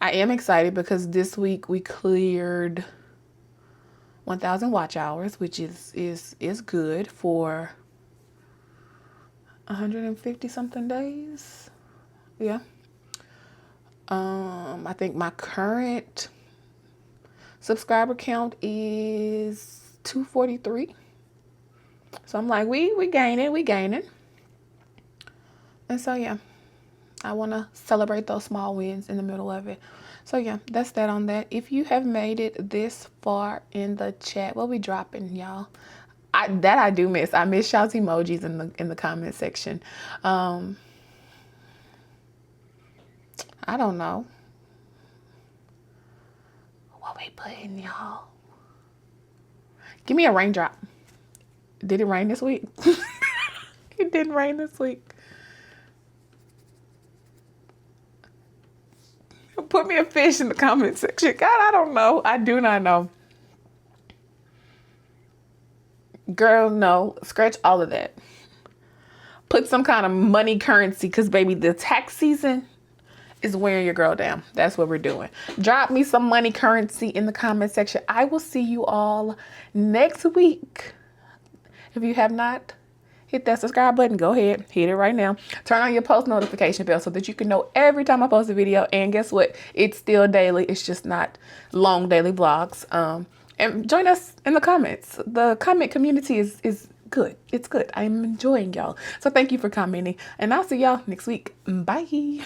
I am excited because this week we cleared 1,000 watch hours, which is good for 150 something days. Yeah. I think my current subscriber count is 243. So I'm like, we gaining. And so yeah, I want to celebrate those small wins in the middle of it. So yeah, that's that on that. If you have made it this far in the chat, we'll be dropping y'all. I do miss. I miss y'all's emojis in the comment section. I don't know what we putting, y'all. Give me a raindrop. Did it rain this week? It didn't rain this week. Put me a fish in the comment section. God, I don't know. I do not know. Girl, no. Scratch all of that. Put some kind of money currency because, baby, the tax season is wearing your girl down. That's what we're doing. Drop me some money currency in the comment section. I will see you all next week. If you have not hit that subscribe button, go ahead, hit it right now. Turn on your post notification bell so that you can know every time I post a video. And guess what? It's still daily. It's just not long daily vlogs. And join us in the comments. The comment community is good. It's good. I'm enjoying y'all. So thank you for commenting. And I'll see y'all next week. Bye.